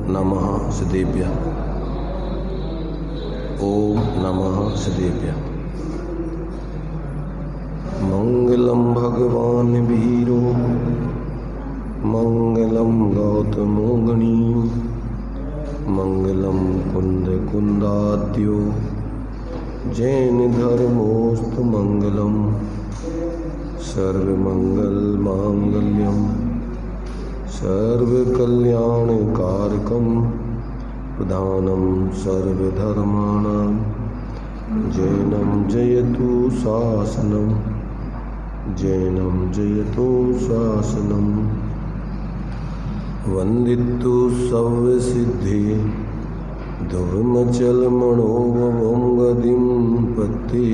नमः सिद्धेभ्यः। ओम नमः सिद्धेभ्यः। मंगलम भगवान वीरो मंगलम गौतमो गणी मंगलम कुंद कुंदाद्यो जैन धर्मोस्तु मंगलम सर्वमंगल मांगल्यम सर्वकल्याणकारकम प्रधानम सर्वधर्माणां जैनम जयतु शासनम जैनम जयतु शासनम वंदितु सर्वसिद्धि धर्मचलमणोवं गतिं पत्ते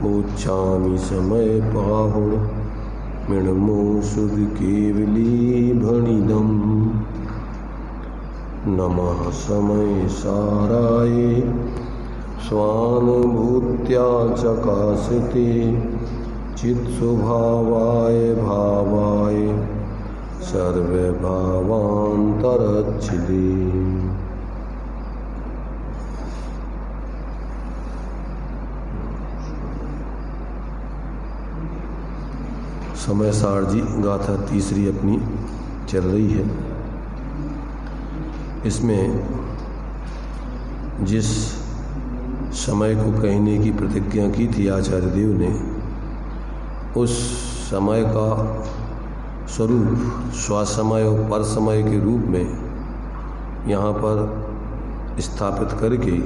मोक्षामि समय पाहुण मृण्मो सुध केवली भणिदम् नमः समय साराय स्वानुभूत्या चकाशते चित्स्वभावाय भावाय सर्वभावान्तरच्छिदे। समय सार जी गाथा तीसरी अपनी चल रही है। इसमें जिस समय को कहने की प्रतिज्ञा की थी आचार्य देव ने, उस समय का स्वरूप स्वासमय और पर समय के रूप में यहाँ पर स्थापित करके,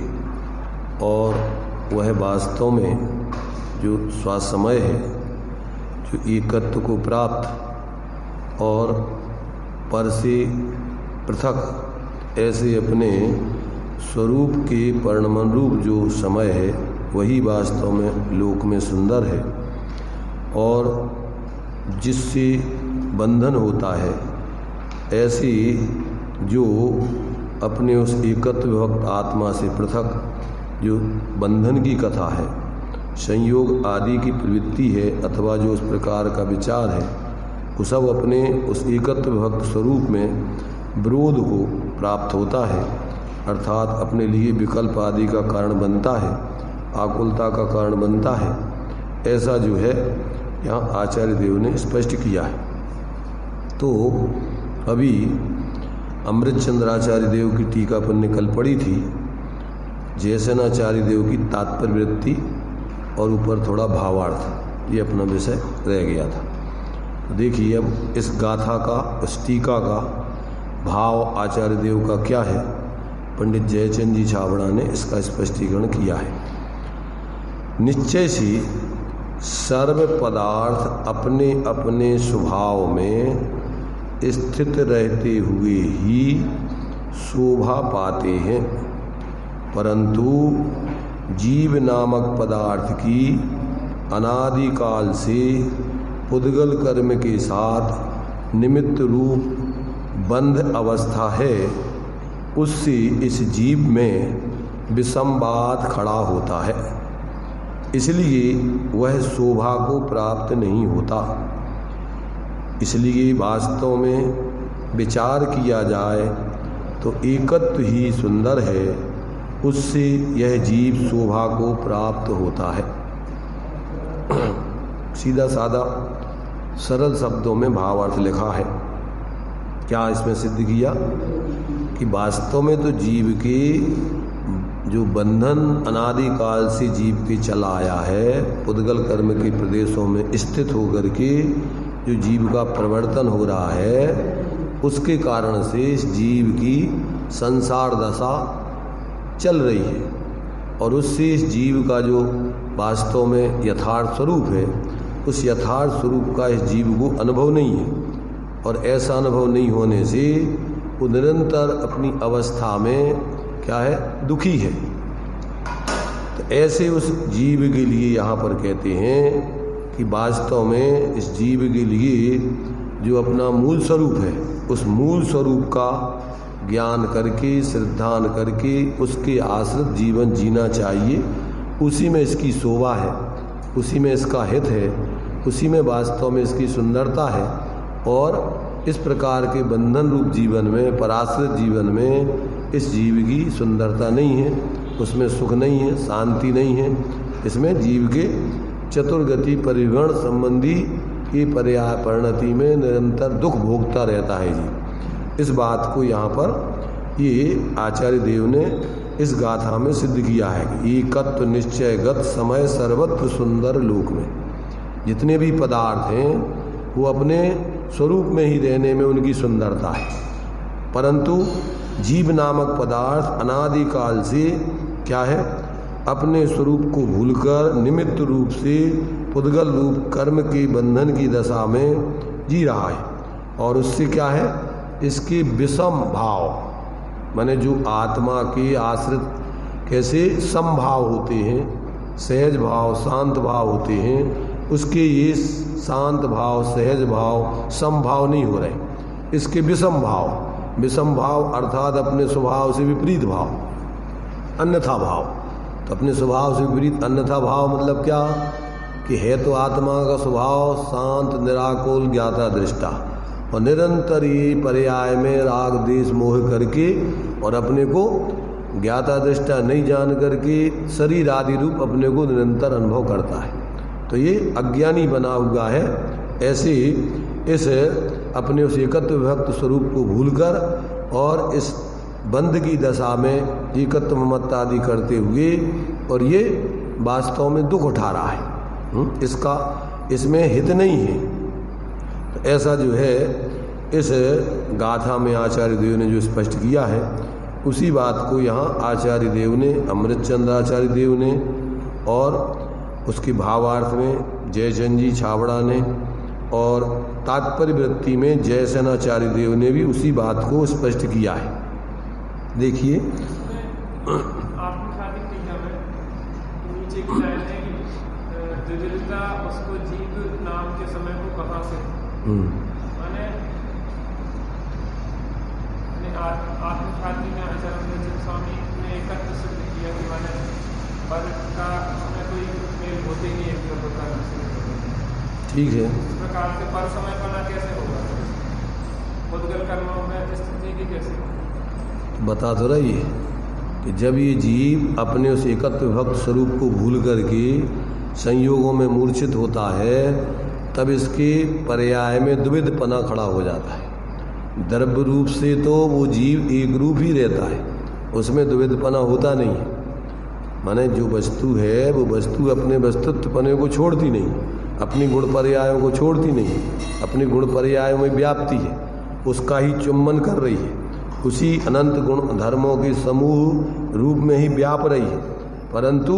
और वह वास्तव में जो स्वासमय है, जो एकत्व को प्राप्त और पर से पृथक ऐसे अपने स्वरूप के परिणमन रूप जो समय है, वही वास्तव में लोक में सुंदर है और जिससे बंधन होता है। ऐसी जो अपने उस एकत्व विभक्त आत्मा से पृथक जो बंधन की कथा है, संयोग आदि की प्रवृत्ति है, अथवा जो उस प्रकार का विचार है, वो सब अपने उस एकत्व विभक्त स्वरूप में विरोध को प्राप्त होता है, अर्थात अपने लिए विकल्प आदि का कारण बनता है, आकुलता का कारण बनता है। ऐसा जो है यहाँ आचार्य देव ने स्पष्ट किया है। तो अभी अमृतचंद्राचार्य देव की टीका पर निकल पड़ी थी, जयसेनाचार्य देव की तात्पर्य वृत्ति और ऊपर थोड़ा भावार्थ, ये अपना विषय रह गया था। तो देखिए अब इस गाथा का, इस टीका का भाव आचार्य देव का क्या है, पंडित जयचंद जी छाबड़ा ने इसका स्पष्टीकरण किया है। निश्चय से सर्व पदार्थ अपने अपने स्वभाव में स्थित रहते हुए ही शोभा पाते हैं, परंतु जीव नामक पदार्थ की अनादिकाल से पुद्गल कर्म के साथ निमित्त रूप बंध अवस्था है, उससे इस जीव में विसंवाद खड़ा होता है, इसलिए वह शोभा को प्राप्त नहीं होता। इसलिए वास्तव में विचार किया जाए तो एकत्व ही सुंदर है, उससे यह जीव शोभा को प्राप्त होता है। सीधा साधा सरल शब्दों में भावार्थ लिखा है। क्या इसमें सिद्ध किया कि वास्तव में तो जीव के जो बंधन अनादिकाल से जीव के चला आया है, पुद्गल कर्म के प्रदेशों में स्थित होकर के जो जीव का प्रवर्तन हो रहा है, उसके कारण से इस जीव की संसार दशा चल रही है, और उससे इस जीव का जो वास्तव में यथार्थ स्वरूप है, उस यथार्थ स्वरूप का इस जीव को अनुभव नहीं है, और ऐसा अनुभव नहीं होने से वो निरंतर अपनी अवस्था में क्या है, दुखी है। तो ऐसे उस जीव के लिए यहाँ पर कहते हैं कि वास्तव में इस जीव के लिए जो अपना मूल स्वरूप है, उस मूल स्वरूप का ज्ञान करके, श्रद्धान करके उसके आश्रित जीवन जीना चाहिए। उसी में इसकी शोभा है, उसी में इसका हित है, उसी में वास्तव में इसकी सुंदरता है, और इस प्रकार के बंधन रूप जीवन में, पराश्रित जीवन में इस जीव की सुंदरता नहीं है, उसमें सुख नहीं है, शांति नहीं है। इसमें जीव के चतुर्गति परिवर्ण संबंधी की पर्याय परिणति में निरंतर दुख भोगता रहता है जी। इस बात को यहाँ पर ये आचार्य देव ने इस गाथा में सिद्ध किया है कि एकत्व निश्चयगत समय सर्वत्र सुंदर लोक में जितने भी पदार्थ हैं वो अपने स्वरूप में ही रहने में उनकी सुंदरता है, परंतु जीव नामक पदार्थ अनादिकाल से क्या है, अपने स्वरूप को भूलकर निमित्त रूप से पुद्गल रूप कर्म के बंधन की दशा में जी रहा है। और उससे क्या है, इसके विषम भाव, माने जो आत्मा के आश्रित कैसे समभाव होते हैं, सहज भाव शांत भाव होते हैं, उसके ये शांत भाव सहज भाव समभाव नहीं हो रहे, इसके विषम भाव। विषम भाव अर्थात अपने स्वभाव से विपरीत भाव, अन्यथा भाव। तो अपने स्वभाव से विपरीत अन्यथा भाव मतलब क्या कि है तो आत्मा का स्वभाव शांत निराकुल ज्ञाता दृष्टा, और निरंतर ये पर्याय में राग देश मोह करके और अपने को ज्ञाता दृष्टा नहीं जान करके शरीर आदि रूप अपने को निरंतर अनुभव करता है। तो ये अज्ञानी बना हुआ है। ऐसे इस अपने उस एकत्व विभक्त स्वरूप को भूलकर और इस बंध की दशा में एकत्व ममत्ता आदि करते हुए, और ये वास्तव में दुख उठा रहा है, इसका इसमें हित नहीं है। तो ऐसा जो है इस गाथा में आचार्य देव ने जो स्पष्ट किया है, उसी बात को यहाँ आचार्य देव ने, अमृतचंद्र आचार्य देव ने, और उसके भावार्थ में जयचंद जी छाबड़ा ने, और तात्पर्य वृत्ति में जयसेन आचार्य देव ने भी उसी बात को स्पष्ट किया है। देखिए नीचे की लाइन है कि द्विविधता उसको जीव नाम के समय को कहाँ से, माने आत्मख्याति में आचार्य स्वामी ने एकत्र सिद्ध किया कि माने पर का समय कोई मेल होते ही एक प्रकार से, ठीक है। इस प्रकार से पर समय पना कैसे होगा, उद्गल कर्मों में स्थिति की कैसे बता तो रही है कि जब ये जीव अपने उस एकत्व विभक्त स्वरूप को भूल करके संयोगों में मूर्छित होता है, तब इसके पर्याय में द्विविधपना खड़ा हो जाता है। द्रव्य रूप से तो वो जीव एक रूप ही रहता है, उसमें द्विविधपना होता नहीं है। माने जो वस्तु है वो वस्तु अपने वस्तुत्वपने को छोड़ती नहीं, अपनी गुण पर्यायों को छोड़ती नहीं, अपनी गुण पर्यायों में व्याप्ति है, उसका ही चुम्बन कर रही है, उसी अनंत गुण धर्मों के समूह रूप में ही व्याप रही है, परंतु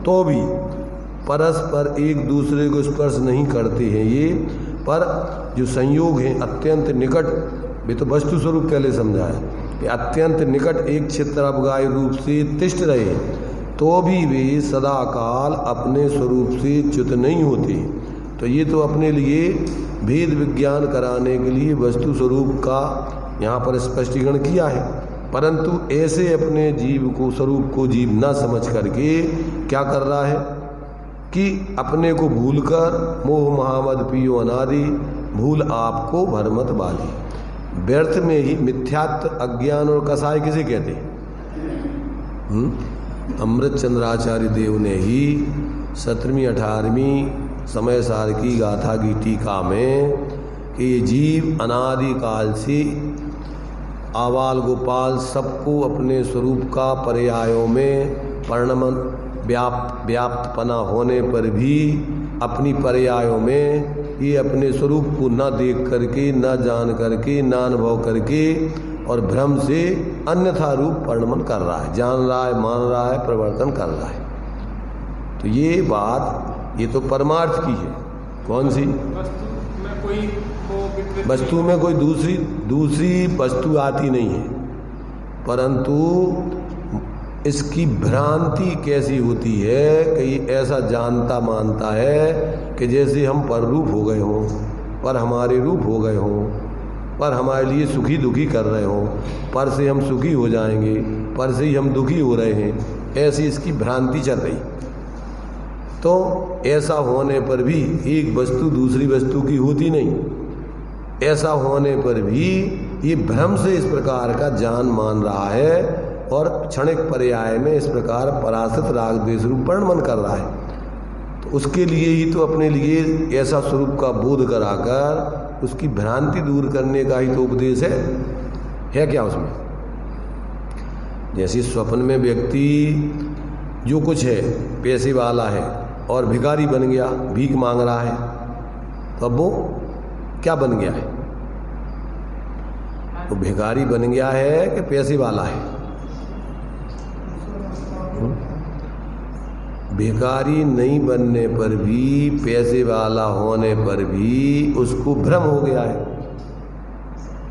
तो भी परस्पर एक दूसरे को स्पर्श नहीं करते हैं ये। पर जो संयोग हैं अत्यंत निकट, भी तो वस्तु स्वरूप पहले समझाया कि अत्यंत निकट एक क्षेत्रगाय रूप से तिष्ठ रहे, तो भी वे सदा काल अपने स्वरूप से च्युत नहीं होते। तो ये तो अपने लिए भेद विज्ञान कराने के लिए वस्तु स्वरूप का यहाँ पर स्पष्टीकरण किया है, परंतु ऐसे अपने जीव को स्वरूप को जीव न समझ करके क्या कर रहा है कि अपने को भूलकर मोह महामद पियो अनादि भूल आपको भरमत बाली, व्यर्थ में ही मिथ्यात्व अज्ञान और कसाय किसे कहते हैं। अमृतचंद्राचार्य देव ने ही 17वीं 18वीं समय सार की गाथा की टीका में कि जीव अनादि काल से आबाल गोपाल सबको अपने स्वरूप का पर्यायों में परिणमन व्याप्तपना होने पर भी अपनी पर्यायों में ये अपने स्वरूप को न देख करके, न जान करके, न अनुभव करके और भ्रम से अन्यथा रूप परिणमन कर रहा है, जान रहा है, मान रहा है, परिवर्तन कर रहा है। तो ये बात ये तो परमार्थ की है। कौन सी वस्तु में कोई दूसरी वस्तु आती नहीं है, परंतु इसकी भ्रांति कैसी होती है कि ऐसा जानता मानता है कि जैसे हम पर रूप हो गए हों, पर हमारे रूप हो गए हों, पर हमारे लिए सुखी दुखी कर रहे हों, पर से हम सुखी हो जाएंगे, पर से ही हम दुखी हो रहे हैं, ऐसी इसकी भ्रांति चल रही। तो ऐसा होने पर भी एक वस्तु दूसरी वस्तु की होती नहीं, ऐसा होने पर भी ये भ्रम से इस प्रकार का जान मान रहा है और क्षणिक पर्याय में इस प्रकार पराश्रित राग द्वेष रूप वर्णन कर रहा है। तो उसके लिए ही तो अपने लिए ऐसा स्वरूप का बोध कराकर उसकी भ्रांति दूर करने का ही तो उपदेश है क्या उसमें? जैसे स्वप्न में व्यक्ति जो कुछ है, पैसे वाला है और भिखारी बन गया, भीख मांग रहा है, तो अब वो क्या बन गया है? वो भिखारी बन गया है कि पैसे वाला है? भिखारी नहीं बनने पर भी, पैसे वाला होने पर भी उसको भ्रम हो गया है।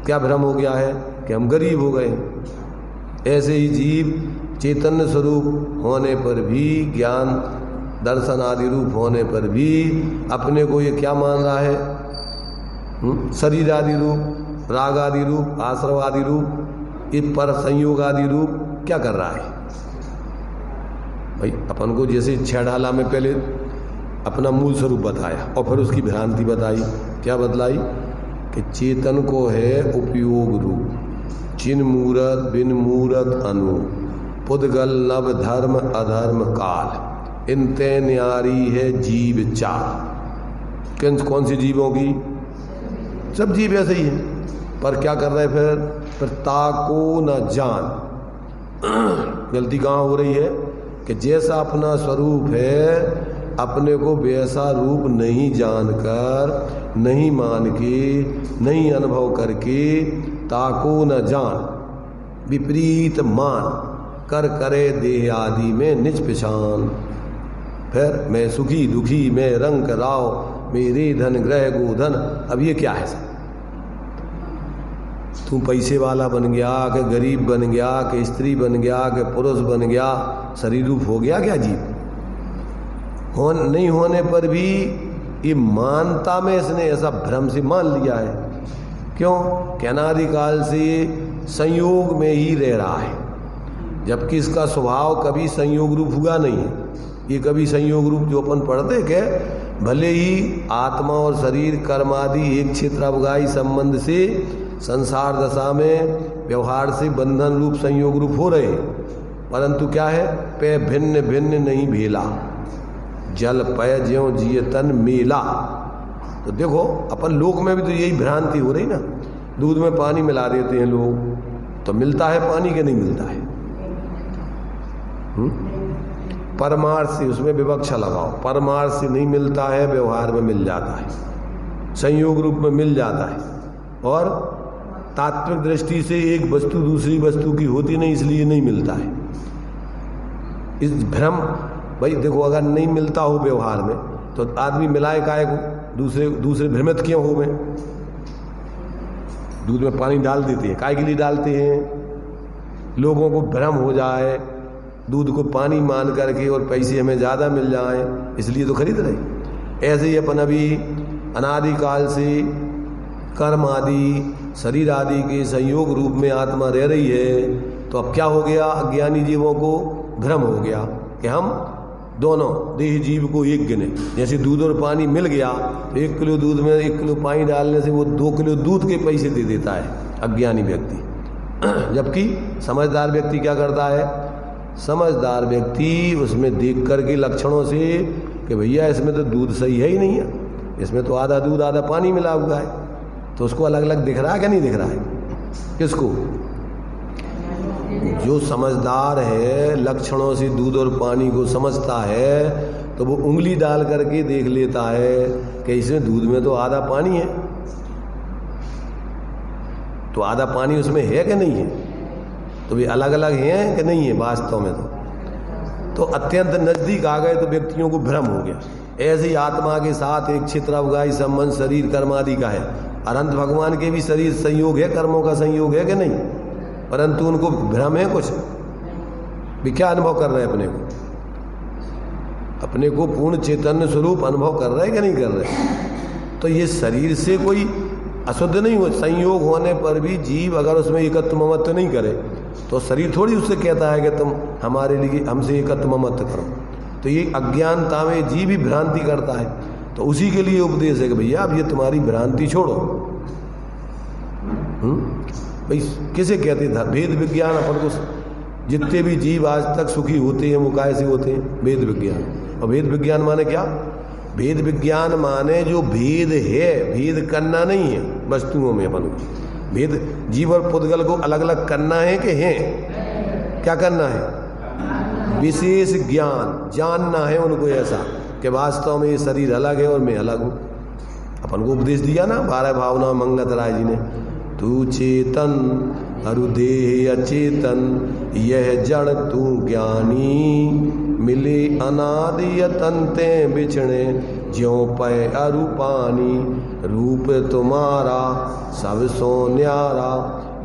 क्या भ्रम हो गया है? कि हम गरीब हो गए। ऐसे ही जीव चैतन्य स्वरूप होने पर भी, ज्ञान दर्शन आदि रूप होने पर भी अपने को ये क्या मान रहा है? शरीर आदि रूप, राग आदि रूप, आश्रव आदि रूप, ये पर संयोग आदि रूप क्या कर रहा है भाई? अपन को जैसे छह ढाला में पहले अपना मूल स्वरूप बताया और फिर उसकी भ्रांति बताई। क्या बतलाई? कि चेतन को है उपयोग रूप, चिन मूरत बिन मूरत अनु, पुद्गल नव धर्म अधर्म काल, इनते न्यारी है जीव चार। कौन सी जीवों की? सब जीव ऐसे ही है। पर क्या कर रहे फिर ताको न जान। गलती कहाँ हो रही है? कि जैसा अपना स्वरूप है अपने को वैसा रूप नहीं जानकर, नहीं मान के, नहीं अनुभव करके, ताको न जान, विपरीत मान कर करे देह आदि में निज पहचान। फिर मैं सुखी दुखी, मैं रंग राव, मेरे धन ग्रह गोधन। अब ये क्या है? तू पैसे वाला बन गया कि गरीब बन गया कि स्त्री बन गया कि पुरुष बन गया, शरीर रूप हो गया क्या जीव? नहीं होने पर भी ये मानता में इसने ऐसा भ्रम से मान लिया है। क्यों? कि अनादिकाल से संयोग में ही रह रहा है, जबकि इसका स्वभाव कभी संयोग रूप हुआ नहीं है। ये कभी संयोग रूप जो अपन पढ़ते के भले ही आत्मा और शरीर कर्म आदि एक क्षेत्रावगाही संबंध से संसार दशा में व्यवहार से बंधन रूप संयोग रूप हो रहे हैं, परंतु क्या है? पे भिन्न भिन्न नहीं भेला, जल पय ज्यों जियतन मेला। तो देखो अपन लोक में भी तो यही भ्रांति हो रही ना। दूध में पानी मिला देते हैं लोग, तो मिलता है पानी के नहीं मिलता है? परमार्थ से उसमें विवक्षा लगाओ, परमार्थ से नहीं मिलता है, व्यवहार में मिल जाता है, संयोग रूप में मिल जाता है। और तात्विक दृष्टि से एक वस्तु दूसरी वस्तु की होती नहीं, इसलिए नहीं मिलता है। इस भ्रम भाई देखो, अगर नहीं मिलता हो व्यवहार में तो आदमी मिलाए काहे को? दूसरे भ्रमित क्यों हो? में दूध में पानी डाल देते हैं, काहे के लिए डालते हैं? लोगों को भ्रम हो जाए, दूध को पानी मान करके और पैसे हमें ज़्यादा मिल जाए, इसलिए तो खरीद रहे। ऐसे ही अपन अभी अनादिकाल से कर्म आदि शरीर आदि के संयोग रूप में आत्मा रह रही है। तो अब क्या हो गया? अज्ञानी जीवों को भ्रम हो गया कि हम दोनों देह जीव को एक गिने। जैसे दूध और पानी मिल गया तो 1 किलो दूध में 1 किलो पानी डालने से वो 2 किलो दूध के पैसे दे देता है अज्ञानी व्यक्ति। जबकि समझदार व्यक्ति क्या करता है? समझदार व्यक्ति उसमें देख करके लक्षणों से कि भैया इसमें तो दूध सही है ही नहीं है, इसमें तो आधा दूध आधा पानी मिला हुआ है, तो उसको अलग अलग दिख रहा है क्या नहीं दिख रहा है? किसको? जो समझदार है, लक्षणों से दूध और पानी को समझता है, तो वो उंगली डाल करके देख लेता है कि इसमें दूध में तो आधा पानी है, तो आधा पानी उसमें है कि नहीं है? तो वे अलग अलग हैं कि नहीं है वास्तव में? तो अत्यंत नजदीक आ गए तो व्यक्तियों को भ्रम हो गया। ऐसे ही आत्मा के साथ एक क्षेत्रावगाही संबंध शरीर कर्म आदि का है। अनंत भगवान के भी शरीर संयोग है, कर्मों का संयोग है कि नहीं? परंतु उनको भ्रम है कुछ भी। क्या अनुभव कर रहे हैं? अपने को पूर्ण चैतन्य स्वरूप अनुभव कर रहे हैं कि नहीं कर रहे? तो ये शरीर से कोई अशुद्ध नहीं हो। संयोग होने पर भी जीव अगर उसमें एकत्व ममत्व नहीं करे तो शरीर थोड़ी उससे कहता है कि तुम हमारे लिए हमसे एकत्व ममत्व करो। तो ये अज्ञानता में जीव भी भ्रांति करता है। तो उसी के लिए उपदेश है कि भैया अब ये तुम्हारी भ्रांति छोड़ो, भाई किसे कहते था भेद विज्ञान? अपन को जितने भी जीव आज तक सुखी होते हैं वो काहे से होते हैं? भेद विज्ञान। और भेद विज्ञान माने क्या? भेद विज्ञान माने जो भेद है, भेद करना नहीं है वस्तुओं में। अपन को भेद जीव और पुद्गल को अलग अलग करना है कि है? क्या करना है? विशेष ज्ञान, जानना है उनको ऐसा कि वास्तव में ये शरीर अलग है और मैं अलग हूँ। अपन को उपदेश दिया ना 12 भावना मंगत राय जी ने, तू चेतन अरु देह अचेतन, यह जड़ तू ज्ञानी, मिले अनादि तंते बिछड़े, ज्यों पय अरु पानी, रूप तुम्हारा सब सो न्यारा,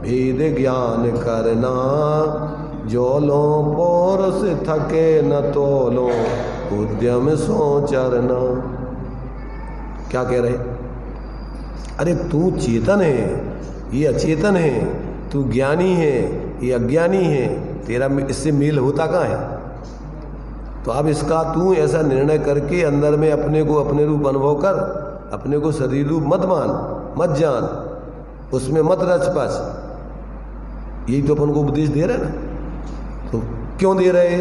भेद ज्ञान करना, जोलो पोरस थके न तोलो, उद्यम सो चरना। क्या कह रहे? अरे तू चेतन है, ये अचेतन है, तू ज्ञानी है, ये अज्ञानी है, तेरा इससे मेल होता कहाँ है? तो अब इसका तू ऐसा निर्णय करके अंदर में अपने को अपने रूप अनुभव कर, अपने को शरीर रूप मत मान, मत जान, उसमें मत रच पच। यही तो अपन को उपदेश दे रहे ना। तो क्यों दे रहे?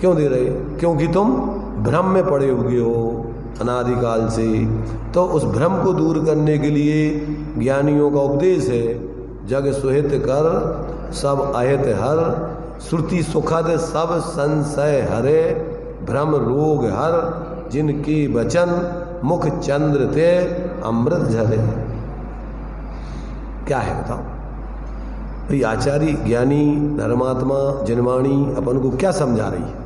क्यों दे रहे? क्योंकि तुम भ्रम में पड़े हुए हो अनादिकाल से। तो उस भ्रम को दूर करने के लिए ज्ञानियों का उपदेश है, जग सुहित कर सब अहित हर, श्रुति सुखद सब संशय हरे, भ्रम रोग हर, जिनके वचन मुख चंद्र थे अमृत झरे। क्या है बताओ भाई? आचार्य ज्ञानी धर्मात्मा जिनवाणी अपन को क्या समझा रही है?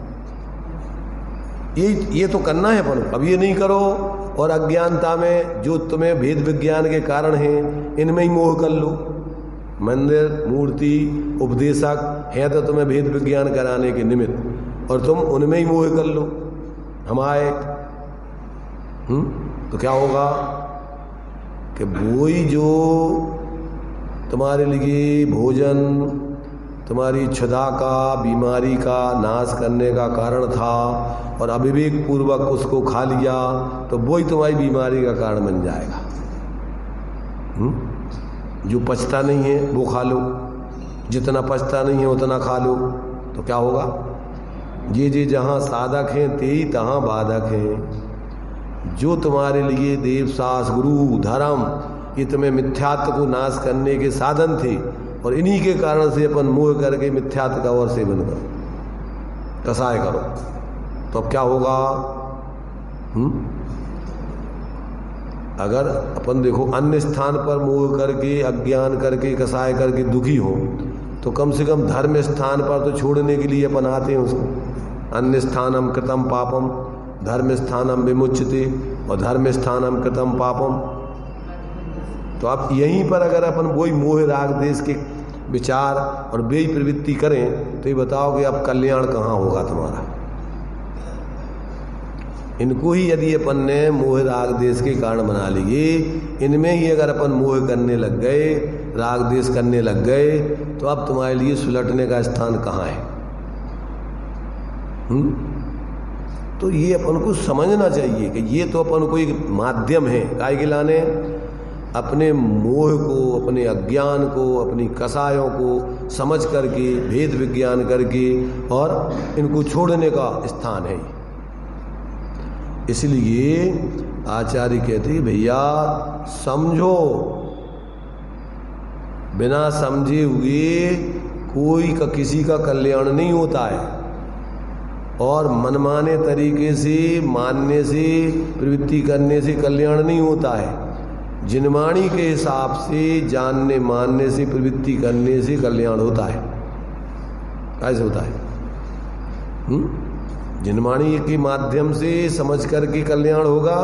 ये तो करना है अपन। अब ये नहीं करो और अज्ञानता में जो तुम्हें भेद विज्ञान के कारण हैं इनमें ही मोह कर लो। मंदिर मूर्ति उपदेशक है तो तुम्हें भेद विज्ञान कराने के निमित्त, और तुम उनमें ही मोह कर लो। हम आए तो क्या होगा कि वही जो तुम्हारे लिए भोजन, तुम्हारी क्षुधा का, बीमारी का नाश करने का कारण था और अविवेक पूर्वक उसको खा लिया, तो वही तुम्हारी बीमारी का कारण बन जाएगा। जो पचता नहीं है वो खा लो, जितना पचता नहीं है उतना खा लो, तो क्या होगा? ये जहाँ साधक हैं ते ही तहाँ बाधक हैं। जो तुम्हारे लिए देव शास्त्र गुरु धर्म ये तुम्हें मिथ्यात्व को नाश करने के साधन थे, और इन्हीं के कारण से अपन मोह करके मिथ्यात्व का और सेवन करो, कसाय करो, तो अब क्या होगा? अगर अपन देखो अन्य स्थान पर मोह करके अज्ञान करके कसाय करके दुखी हो, तो कम से कम धर्म स्थान पर तो छोड़ने के लिए अपन आते हैं उसको। अन्य स्थानम कृतम पापम धर्म स्थानम विमुच्यते, और धर्म स्थानम कृतम पापम। तो अब यहीं पर अगर अपन वही मोह राग देश के विचार और बेई प्रवृत्ति करें, तो ये बताओ कि अब कल्याण कहाँ होगा तुम्हारा? इनको ही यदि अपन ने मोह राग देश के कारण बना लिए, इनमें ही अगर अपन मोह करने लग गए, राग देश करने लग गए, तो अब तुम्हारे लिए सुलटने का स्थान कहाँ है? तो ये अपन को समझना चाहिए कि ये तो अपन को एक माध्यम है काय के लाने, अपने मोह को, अपने अज्ञान को, अपनी कसायों को समझ करके, भेद विज्ञान करके, और इनको छोड़ने का स्थान है। इसलिए आचार्य कहते भैया समझो, बिना समझे हुए कोई का किसी का कल्याण नहीं होता है, और मनमाने तरीके से मानने से, प्रवृत्ति करने से कल्याण नहीं होता है। जिनवाणी के हिसाब से जानने मानने से, प्रवृत्ति करने से कल्याण होता है। कैसे होता है? जिनवाणी के माध्यम से समझ करके कल्याण होगा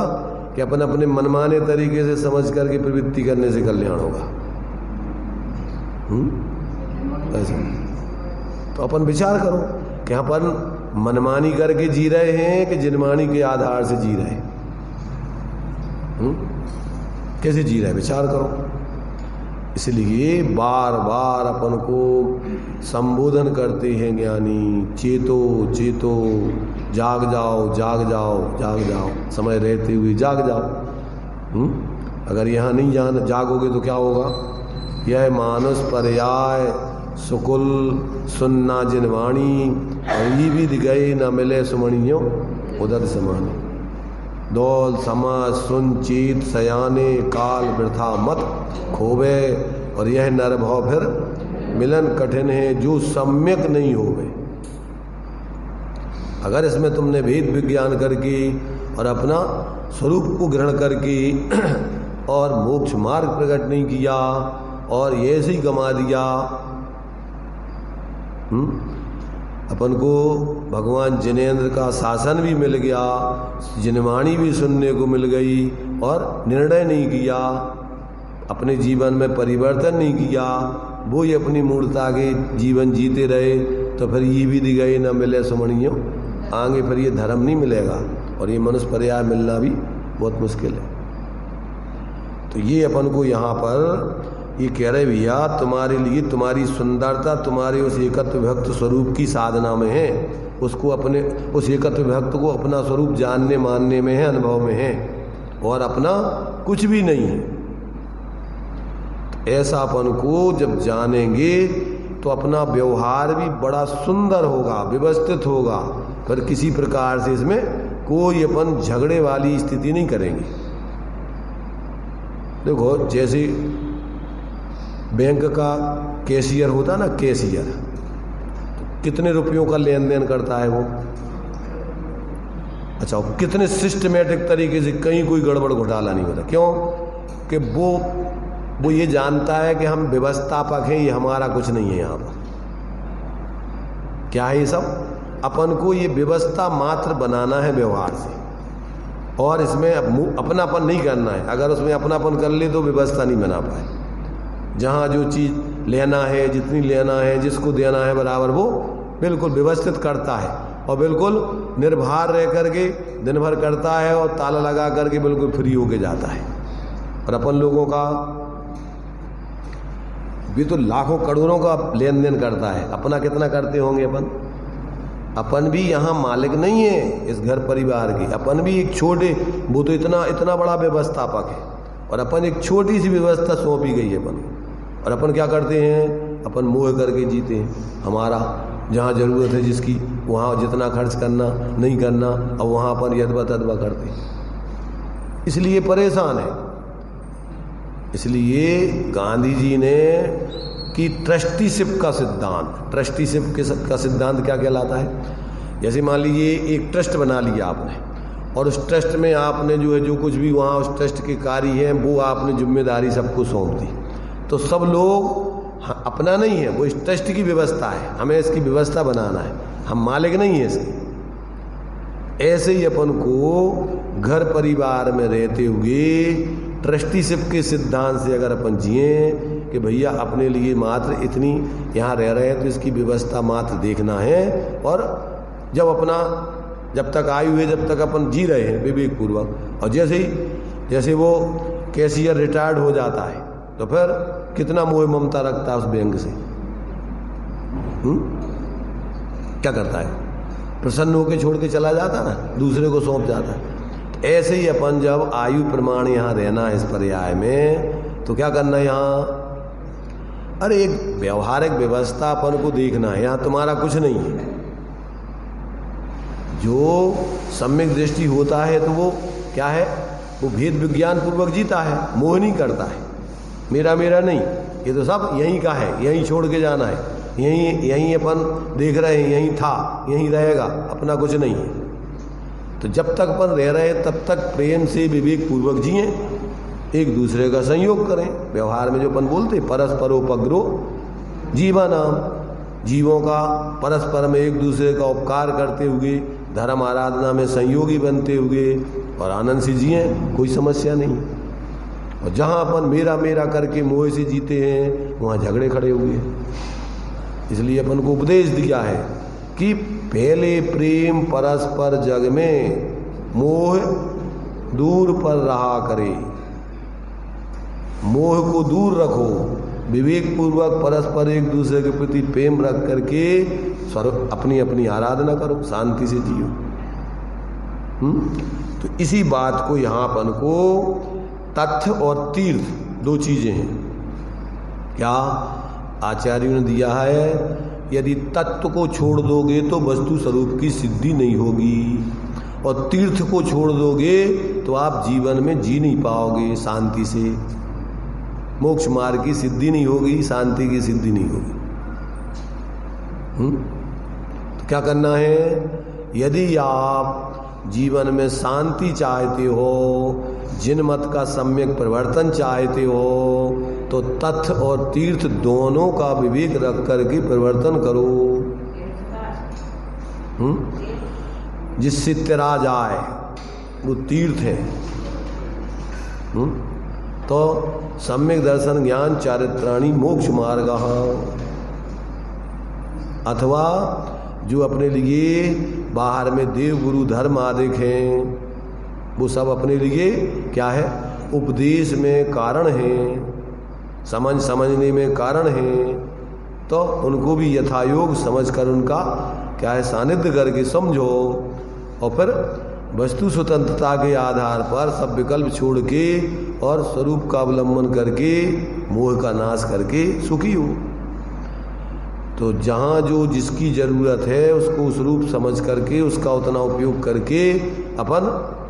कि अपन अपने मनमाने तरीके से समझ करके प्रवृत्ति करने से कल्याण होगा? ऐसा तो अपन विचार करो कि अपन मनमानी करके जी रहे हैं कि जिनवाणी के आधार से जी रहे हैं? कैसे जी रहे हैं? विचार करो। इसलिए बार बार अपन को संबोधन करते हैं ज्ञानी, चेतो चेतो, जाग जाओ जाग जाओ जाग जाओ, समय रहते हुए जाग जाओ। अगर यहाँ नहीं जागोगे तो क्या होगा? यह मानुष पर्याय सुकुल सुनना जिनवाणी, भी गए न मिले सुमणियों उदर समाने। दौल समाज सुन चीत सयाने, काल वृथा मत खोवे, और यह नरभव फिर मिलन कठिन है जो सम्यक नहीं होवे। अगर इसमें तुमने भेद विज्ञान करके और अपना स्वरूप को ग्रहण करके और मोक्ष मार्ग प्रकट नहीं किया और ये ऐसे ही गमा दिया, अपन को भगवान जिनेंद्र का शासन भी मिल गया, जिनवाणी भी सुनने को मिल गई और निर्णय नहीं किया, अपने जीवन में परिवर्तन नहीं किया, वो ही अपनी मूर्ता के जीवन जीते रहे, तो फिर ये भी दी गई न मिले सुमणियों, आगे फिर ये धर्म नहीं मिलेगा और ये मनुष्य पर्याय मिलना भी बहुत मुश्किल है। तो ये अपन को यहाँ पर ये कह रहे भैया तुम्हारे लिए तुम्हारी सुंदरता तुम्हारे उस एकत्व विभक्त स्वरूप की साधना में है, उसको अपने उस एकत्व विभक्त को अपना स्वरूप जानने मानने में है, अनुभव में है, और अपना कुछ भी नहीं है। ऐसा अपन को जब जानेंगे तो अपना व्यवहार भी बड़ा सुंदर होगा, व्यवस्थित होगा, पर किसी प्रकार से इसमें कोई अपन झगड़े वाली स्थिति नहीं करेंगे। देखो जैसे बैंक का कैशियर होता ना, कैशियर तो कितने रुपयों का लेन देन करता है वो, अच्छा वो कितने सिस्टमेटिक तरीके से, कहीं कोई गड़बड़ घोटाला नहीं होता। क्यों? कि वो ये जानता है कि हम व्यवस्थापक हैं, ये हमारा कुछ नहीं है। यहाँ पर क्या है ये सब? अपन को ये व्यवस्था मात्र बनाना है व्यवहार से, और इसमें अपनापन नहीं करना है। अगर उसमें अपनापन कर ले तो व्यवस्था नहीं बना पाए। जहाँ जो चीज़ लेना है, जितनी लेना है, जिसको देना है बराबर, वो बिल्कुल व्यवस्थित करता है और बिल्कुल निर्भर रह करके दिन भर करता है और ताला लगा करके बिल्कुल फ्री होके जाता है। और अपन लोगों का भी तो लाखों करोड़ों का लेन देन करता है, अपना कितना करते होंगे अपन भी यहाँ मालिक नहीं है इस घर परिवार के, अपन भी एक छोटे, वो तो इतना बड़ा व्यवस्थापक है और अपन एक छोटी सी व्यवस्था सौंपी गई है अपन। और अपन क्या करते हैं? अपन मोह करके जीते हैं। हमारा जहाँ ज़रूरत है जिसकी, वहाँ जितना खर्च करना नहीं करना, और वहाँ अपन यदवा तदवा करते हैं, इसलिए परेशान है। इसलिए गांधी जी ने कि ट्रस्टीशिप का सिद्धांत, ट्रस्टीशिप का सिद्धांत क्या कहलाता है? जैसे मान लीजिए एक ट्रस्ट बना लिया आपने, और उस ट्रस्ट में आपने जो कुछ भी वहाँ उस ट्रस्ट के कार्य हैं वो आपने जिम्मेदारी सबको सौंप दी, तो सब लोग अपना नहीं है, वो इस ट्रस्ट की व्यवस्था है, हमें इसकी व्यवस्था बनाना है, हम मालिक नहीं है इसके। ऐसे ही अपन को घर परिवार में रहते हुए ट्रस्टीशिप के सिद्धांत से अगर अपन जिए कि भैया अपने लिए मात्र इतनी यहाँ रह रहे हैं तो इसकी व्यवस्था मात्र देखना है, और जब तक आयु है, जब तक अपन जी रहे हैं विवेक पूर्वक, और जैसे वो कैशियर रिटायर्ड हो जाता है तो फिर कितना मोह ममता रखता है उस बैंक से, क्या करता है? प्रसन्न होकर छोड़ के चला जाता ना, दूसरे को सौंप जाता है। ऐसे ही अपन जब आयु प्रमाण यहाँ रहना है इस पर्याय में, तो क्या करना है यहाँ? अरे एक व्यवहारिक व्यवस्था अपन को देखना है, यहाँ तुम्हारा कुछ नहीं है। जो सम्यक दृष्टि होता है तो वो क्या है? वो भेद विज्ञान पूर्वक जीता है, मोह नहीं करता है, मेरा नहीं, ये तो सब यहीं का है, यहीं छोड़ के जाना है, यहीं अपन देख रहे हैं, यहीं था, यहीं रहेगा, अपना कुछ नहीं है। तो जब तक अपन रह रहे हैं तब तक प्रेम से विवेक पूर्वक जिए, एक दूसरे का संयोग करें। व्यवहार में जो अपन बोलते परस्परोपग्रो जीवानाम, जीवों का परस्पर में एक दूसरे का उपकार करते हुए, धर्म आराधना में संयोगी बनते हुए और आनंद से जिए, कोई समस्या नहीं। और जहाँ अपन मेरा करके मोह से जीते हैं वहाँ झगड़े खड़े हुए। इसलिए अपन को उपदेश दिया है कि पहले प्रेम परस्पर जग में, मोह दूर पर रहा करे, मोह को दूर रखो, विवेक पूर्वक परस्पर एक दूसरे के प्रति प्रेम रख करके अपनी आराधना करो, शांति से जियो। तो इसी बात को यहाँ अपन को तथ्य और तीर्थ दो चीजें हैं। क्या आचार्यों ने दिया है, यदि तत्व को छोड़ दोगे तो वस्तु स्वरूप की सिद्धि नहीं होगी, और तीर्थ को छोड़ दोगे तो आप जीवन में जी नहीं पाओगे शांति से, मोक्ष मार्ग की सिद्धि नहीं होगी, शांति की सिद्धि नहीं होगी। तो क्या करना है, यदि आप जीवन में शांति चाहते हो, जिन मत का सम्यक परिवर्तन चाहते हो, तो तथ्य और तीर्थ दोनों का विवेक रख करके परिवर्तन करो, जिससे तेरा जाए, वो तीर्थ है। तो सम्यक दर्शन ज्ञान चारित्राणि मोक्ष मार्ग, अथवा जो अपने लिए बाहर में देव गुरु धर्म आदिक हैं, वो सब अपने लिए क्या है, उपदेश में कारण हैं, समझने में कारण हैं, तो उनको भी यथायोग समझकर उनका क्या है, सानिध्य करके समझो, और फिर वस्तु स्वतंत्रता के आधार पर सब विकल्प छोड़ के और स्वरूप का अवलंबन करके मोह का नाश करके सुखी हो। तो जहाँ जो जिसकी जरूरत है उसको उस रूप समझ करके उसका उतना उपयोग करके अपन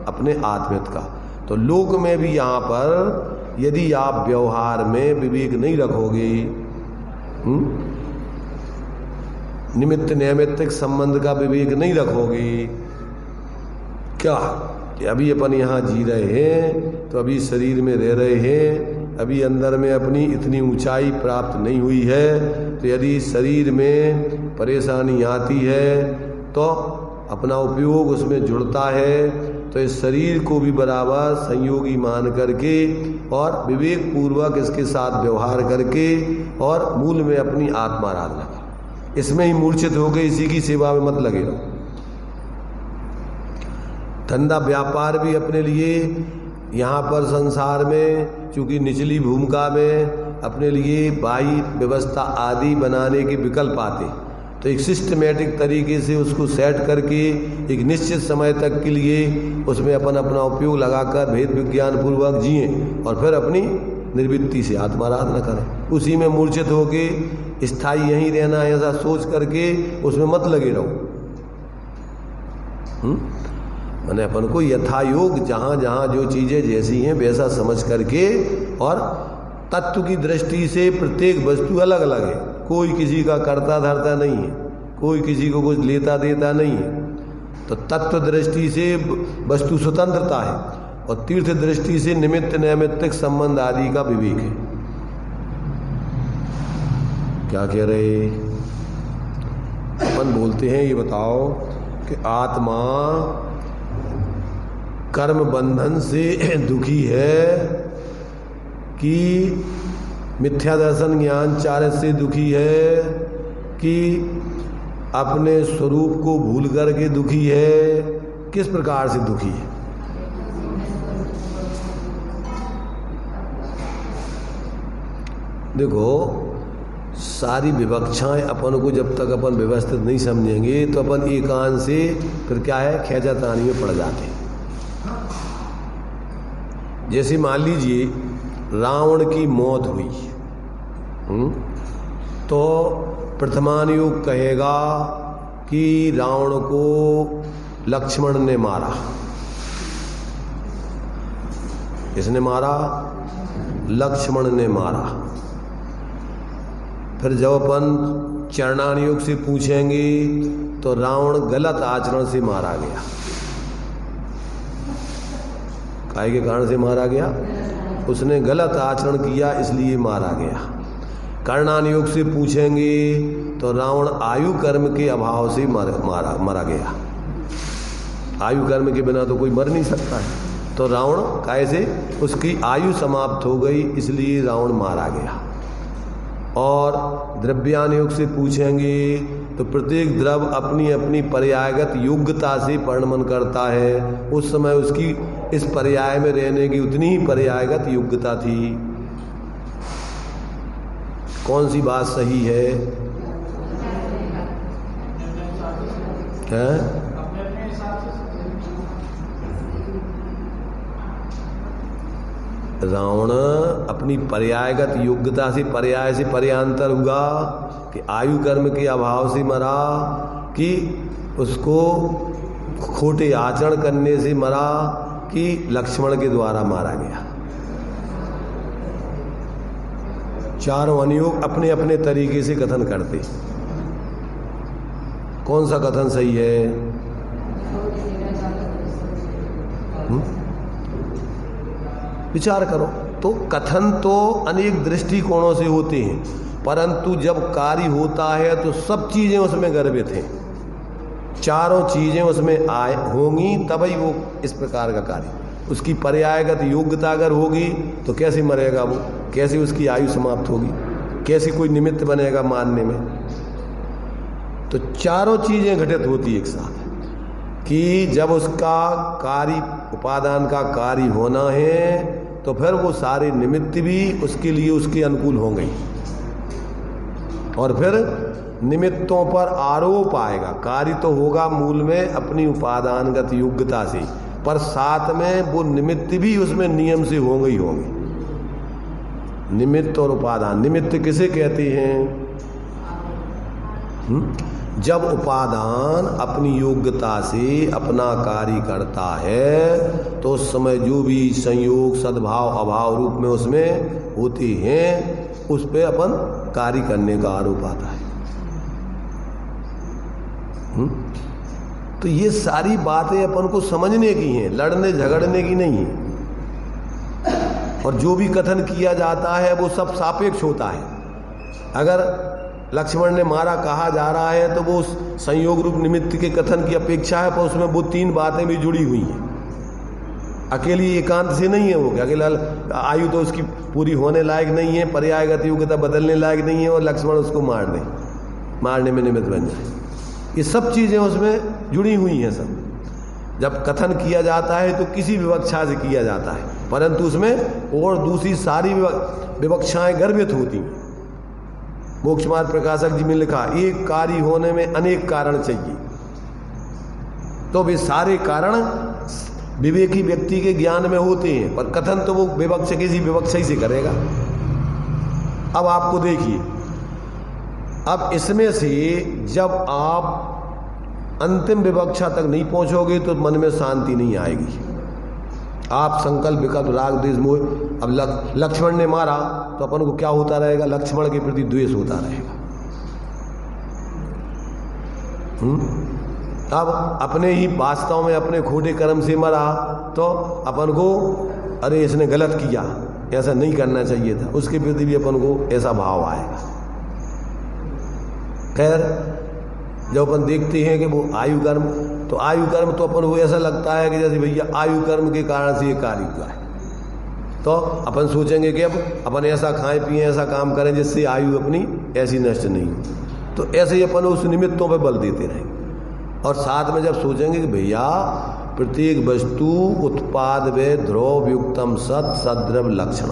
अपने आत्मित का। तो लोक में भी यहाँ पर यदि आप व्यवहार में विवेक नहीं रखोगे, निमित्त नैमित्तिक संबंध का विवेक नहीं रखोगे, क्या अभी अपन यहाँ जी रहे हैं तो अभी शरीर में रह रहे हैं, अभी अंदर में अपनी इतनी ऊंचाई प्राप्त नहीं हुई है, तो यदि शरीर में परेशानी आती है तो अपना उपयोग उसमें जुड़ता है, तो इस शरीर को भी बराबर संयोगी मान करके और विवेक पूर्वक इसके साथ व्यवहार करके और मूल में अपनी आत्माराधना कर, इसमें ही मूर्छित हो गए, इसी की सेवा में मत लगे रहो। धंधा व्यापार भी अपने लिए यहाँ पर संसार में चूंकि निचली भूमिका में अपने लिए बाह्य व्यवस्था आदि बनाने के विकल्प आते, तो एक सिस्टमेटिक तरीके से उसको सेट करके एक निश्चित समय तक के लिए उसमें अपन अपना उपयोग लगाकर भेद विज्ञान पूर्वक जिए और फिर अपनी निर्वृत्ति से आत्माराधना करें। उसी में मूर्छित होके स्थायी यहीं रहना ऐसा सोच करके उसमें मत लगे रहो। मैंने अपन को यथायोग जहाँ जहाँ जो चीज़ें जैसी हैं वैसा समझ करके, और तत्व की दृष्टि से प्रत्येक वस्तु अलग अलग है, कोई किसी का करता धरता नहीं है, कोई किसी को कुछ लेता देता नहीं है। तो तत्व दृष्टि से वस्तु स्वतंत्रता है और तीर्थ दृष्टि से निमित्त नैमित्तिक संबंध आदि का विवेक है। क्या कह रहे अपन बोलते हैं, ये बताओ कि आत्मा कर्म बंधन से दुखी है कि मिथ्या दर्शन ज्ञान चार्य से दुखी है कि अपने स्वरूप को भूल करके दुखी है, किस प्रकार से दुखी है? देखो, सारी विवक्षाएं अपन को जब तक अपन व्यवस्थित नहीं समझेंगे तो अपन एकांत से फिर क्या है, खेचातानी में पड़ जाते हैं। जैसे मान लीजिए रावण की मौत हुई, तो प्रथमानुयोग कहेगा कि रावण को लक्ष्मण ने मारा। किसने मारा? लक्ष्मण ने मारा। फिर जब अपन चरणानुयोग से पूछेंगे तो रावण गलत आचरण से मारा गया। काय के कारण से मारा गया? उसने गलत आचरण किया इसलिए मारा गया। कर्णानुयोग से पूछेंगे तो रावण आयु कर्म के अभाव से मारा गया। आयु कर्म के बिना तो कोई मर नहीं सकता है, तो रावण कैसे, उसकी आयु समाप्त हो गई इसलिए रावण मारा गया। और द्रव्यानुयोग से पूछेंगे तो प्रत्येक द्रव्य अपनी अपनी पर्यायगत योग्यता से परिणमन करता है। उस समय उसकी इस पर्याय में रहने की उतनी ही पर्यायगत योग्यता थी। कौन सी बात सही है? रावण अपनी पर्यायगत योग्यता से पर्याय से पर्यांतर हुआ कि आयु कर्म के अभाव से मरा, कि उसको खोटे आचरण करने से मरा, कि लक्ष्मण के द्वारा मारा गया। चारों अनुयोग अपने अपने तरीके से कथन करते। कौन सा कथन सही है? विचार करो। तो कथन तो अनेक दृष्टिकोणों से होते हैं, परंतु जब कार्य होता है तो सब चीजें उसमें गर्भित हैं, चारों चीजें उसमें आए होंगी तभी वो इस प्रकार का कार्य। उसकी पर्यायगत योग्यता अगर होगी तो कैसे मरेगा वो, कैसे उसकी आयु समाप्त होगी, कैसे कोई निमित्त बनेगा मानने में। तो चारों चीजें घटित होती एक साथ, कि जब उसका कार्य उपादान का कार्य होना है तो फिर वो सारे निमित्त भी उसके लिए उसके अनुकूल होंगे, और फिर निमित्तों पर आरोप आएगा। कार्य तो होगा मूल में अपनी उपादानगत योग्यता से, पर साथ में वो निमित्त भी उसमें नियम से होंगे ही होंगे। निमित्त और उपादान, निमित्त किसे कहते हैं? जब उपादान अपनी योग्यता से अपना कार्य करता है तो उस समय जो भी संयोग सद्भाव अभाव रूप में उसमें होते हैं उस पे अपन कार्य करने का आरोप आता है। तो ये सारी बातें अपन को समझने की हैं, लड़ने झगड़ने की नहीं है। और जो भी कथन किया जाता है वो सब सापेक्ष होता है। अगर लक्ष्मण ने मारा कहा जा रहा है तो वो संयोग रूप निमित्त के कथन की अपेक्षा है, पर उसमें वो तीन बातें भी जुड़ी हुई हैं। अकेली एकांत से नहीं है वो, कि अकेला आयु तो उसकी पूरी होने लायक नहीं है, पर्यायगत योग्यता बदलने लायक नहीं है, और लक्ष्मण उसको मार दे, मारने में निमित्त बन जाए। ये सब चीजें उसमें जुड़ी हुई हैं। सब जब कथन किया जाता है तो किसी विवक्षा से किया जाता है, परंतु उसमें और दूसरी सारी विवक्षाएं गर्भित होती हैं। मोक्ष मार्ग प्रकाशक जी में लिखा, एक कार्य होने में अनेक कारण चाहिए, तो वे सारे कारण विवेकी व्यक्ति के ज्ञान में होते हैं, पर कथन तो वो विवक्ष किसी विवक्षा ही से करेगा। अब आपको देखिए, अब इसमें से जब आप अंतिम विवक्षा तक नहीं पहुंचोगे तो मन में शांति नहीं आएगी। आप संकल्प विकल्प राग द्वेष मोह, अब लक्ष्मण ने मारा तो अपन को क्या होता रहेगा? लक्ष्मण के प्रति द्वेष होता रहेगा। अब अपने ही वास्तव में अपने खोटे कर्म से मरा तो अपन को अरे इसने गलत किया, ऐसा नहीं करना चाहिए था, उसके प्रति भी अपन को ऐसा भाव आएगा। खैर जब अपन देखते हैं कि वो आयु कर्म, तो आयु कर्म तो अपन को ऐसा लगता है कि जैसे भैया आयु कर्म के कारण से ये कार्य हुआ है, तो अपन सोचेंगे कि अब अपन ऐसा खाएं पिए ऐसा काम करें जिससे आयु अपनी ऐसी नष्ट नहीं हो। तो ऐसे ही अपन उस निमित्तों पे बल देते रहेंगे। और साथ में जब सोचेंगे कि भैया प्रत्येक वस्तु उत्पाद व द्रव युक्तम सत सद्रव लक्षण,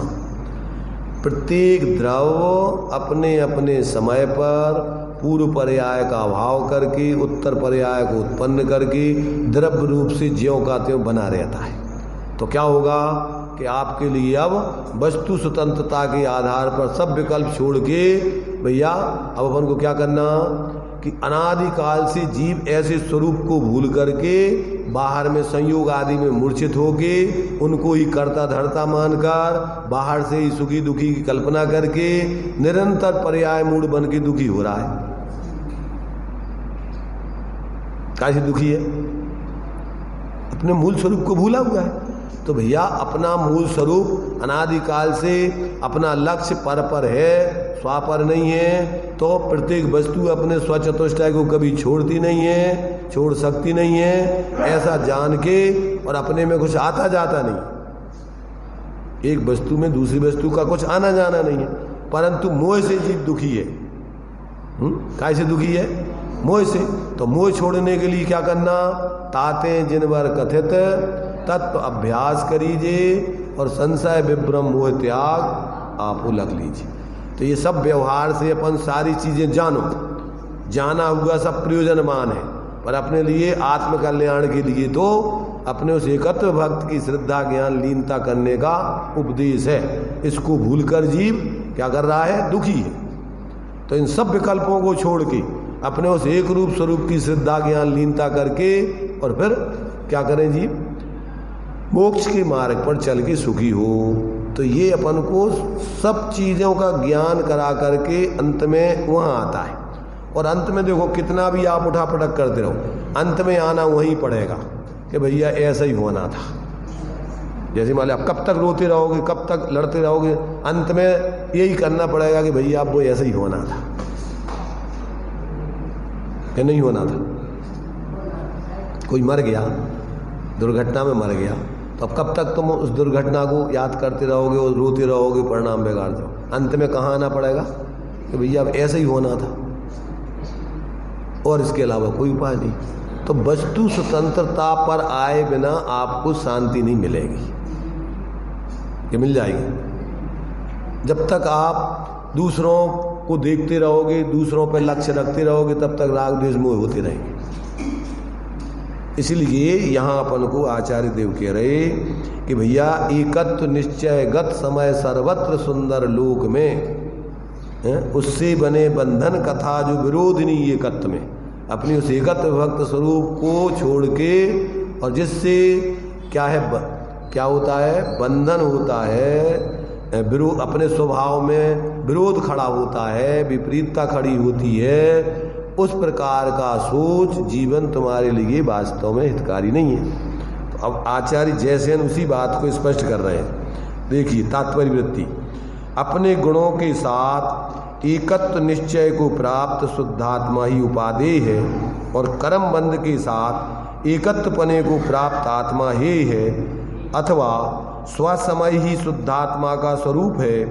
प्रत्येक द्रव अपने अपने समय पर पूर्व पर्याय का अभाव करके उत्तर पर्याय को उत्पन्न करके द्रव्य रूप से ज्यों का त्यों बना रहता है। तो क्या होगा कि आपके लिए अब वस्तु स्वतंत्रता के आधार पर सब विकल्प छोड़ के भैया अब अपन को क्या करना कि अनादिकाल से जीव ऐसे स्वरूप को भूल करके बाहर में संयोग आदि में मूर्छित होके उनको ही कर्ता धर्ता मानकर बाहर से ही सुखी दुखी की कल्पना करके निरंतर पर्याय मूड बन के दुखी हो रहा है। कैसे दुखी है? अपने मूल स्वरूप को भूला हुआ है। तो भैया अपना मूल स्वरूप अनादिकाल से अपना लक्ष्य पर है, स्वापर नहीं है, तो प्रत्येक वस्तु अपने स्वचतुष्टय को कभी छोड़ती नहीं है, छोड़ सकती नहीं है, ऐसा जान के और अपने में कुछ आता जाता नहीं। एक वस्तु में दूसरी वस्तु का कुछ आना जाना नहीं है, परंतु मोह से जीव दुखी है। कैसे दुखी है? मोह से। तो मोह छोड़ने के लिए क्या करना? ताते जिनवर कथित तत्व अभ्यास करीजिए और संशय विभ्रम मोह त्याग आप उलग लीजिए। तो ये सब व्यवहार से अपन सारी चीजें जानो, जाना हुआ सब प्रयोजनमान है, पर अपने लिए आत्म कल्याण के लिए तो अपने उस एकत्व भक्त की श्रद्धा ज्ञान लीनता करने का उपदेश है। इसको भूलकर जीव क्या कर रहा है? दुखी है। तो इन सब विकल्पों को छोड़ के अपने उस एक रूप स्वरूप की श्रद्धा ज्ञान लीनता करके और फिर क्या करें जीव? मोक्ष के मार्ग पर चल के सुखी हो। तो ये अपन को सब चीज़ों का ज्ञान करा करके अंत में वहाँ आता है। और अंत में देखो कितना भी आप उठा पटक करते रहो, अंत में आना वहीं पड़ेगा कि भैया ऐसा ही होना था। जैसे मान लो आप कब तक रोते रहोगे, कब तक लड़ते रहोगे, अंत में यही करना पड़ेगा कि भैया आप वो ऐसा ही होना था कि नहीं होना था। कोई मर गया, दुर्घटना में मर गया, तो अब कब तक तुम उस दुर्घटना को याद करते रहोगे और रोते रहोगे, परिणाम बिगाड़ते रहो। अंत में कहाँ आना पड़ेगा कि भैया अब ऐसा ही होना था और इसके अलावा कोई उपाय नहीं। तो वस्तु स्वतंत्रता पर आए बिना आपको शांति नहीं मिलेगी। ये मिल जाएगी जब तक आप दूसरों को देखते रहोगे, दूसरों पर लक्ष्य रखते रहोगे, तब तक राग द्वेष मोह होते रहेंगे। इसलिए यहाँ अपन को आचार्य देव कह रहे कि भैया एकत्व निश्चय गत समय सर्वत्र सुंदर लोक में उससे बने बंधन कथा जो विरोधिनी एकत्व में, अपनी उस एकत्व भक्त स्वरूप को छोड़ के और जिससे क्या है, क्या होता है? बंधन होता है, विरोध, अपने स्वभाव में विरोध खड़ा होता है, विपरीतता खड़ी होती है। उस प्रकार का सोच जीवन तुम्हारे लिए वास्तव में हितकारी नहीं है। तो अब आचार्य जैसेन उसी बात को स्पष्ट कर रहे हैं। देखिए तात्पर्य वृत्ति, अपने गुणों के साथ एकत्व निश्चय को प्राप्त शुद्धात्मा ही उपादेय है और कर्म बंध के साथ एकत्वपने को प्राप्त आत्मा ही है, अथवा स्वसमय ही शुद्धात्मा का स्वरूप है,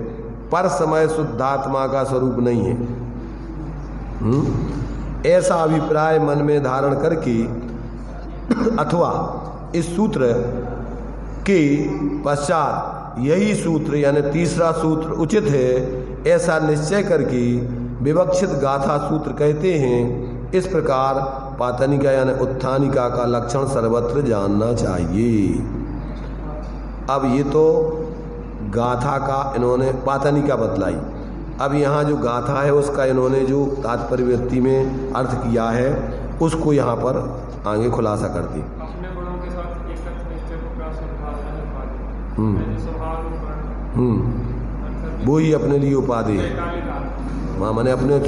पर समय शुद्धात्मा का स्वरूप नहीं है। ऐसा अभिप्राय मन में धारण करके अथवा इस सूत्र के पश्चात यही सूत्र यानी तीसरा सूत्र उचित है, ऐसा निश्चय करके विवक्षित गाथा सूत्र कहते हैं। इस प्रकार पातनिका यानी उत्थानिका का लक्षण सर्वत्र जानना चाहिए। अब ये तो गाथा का इन्होंने पातनिका बतलाई। अब यहाँ जो गाथा है उसका इन्होंने जो तात्पर्य वृत्ति में अर्थ किया है उसको यहाँ पर आगे खुलासा कर दी। वो ही अपने लिए उपाधि है। वहाँ मैंने अपने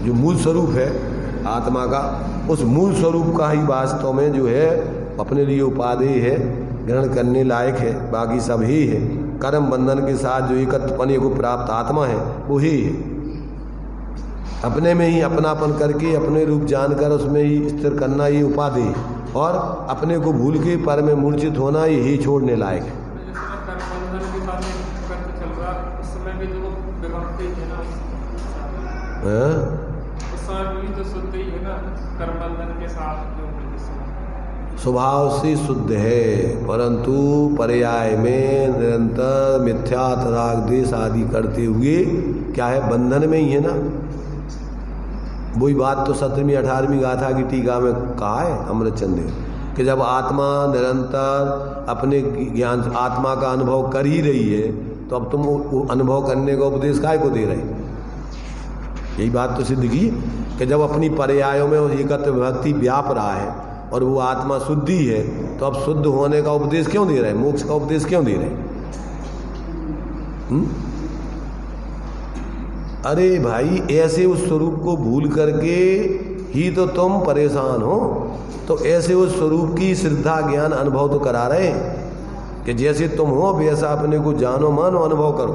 जो मूल स्वरूप है आत्मा का, उस मूल स्वरूप का ही वास्तव में जो है अपने लिए उपाधि है, ग्रहण करने लायक है, बाकी सब ही है। कर्म बंधन के साथ जो एकत्वपने को प्राप्त आत्मा है वो ही है। अपने में ही अपनापन करके अपने रूप जानकर उसमें ही स्थिर करना ये उपाधि है, और अपने को भूल के पर में मूर्छित होना यही छोड़ने लायक है। स्वभाव से शुद्ध है, परंतु पर्याय में निरंतर मिथ्या राग द्वेष आदि करते हुए क्या है, बंधन में ही है ना। वही बात तो 17वीं 18वीं गाथा की टीका में कहा है अमृतचंद ने कि जब आत्मा निरंतर अपने ज्ञान आत्मा का अनुभव कर ही रही है तो अब तुम अनुभव करने का उपदेश काय को दे रहे। यही बात तो सिद्ध की कि जब अपनी पर्यायों में एकत्व भक्ति व्याप रहा है और वो आत्मा शुद्धि है तो अब शुद्ध होने का उपदेश क्यों दे रहे हैं, मोक्ष का उपदेश क्यों दे रहे हैं? अरे भाई ऐसे उस स्वरूप को भूल करके ही तो तुम परेशान हो। तो ऐसे उस स्वरूप की श्रद्धा ज्ञान अनुभव तो करा रहे कि जैसे तुम हो वैसा अपने को जानो मानो अनुभव करो।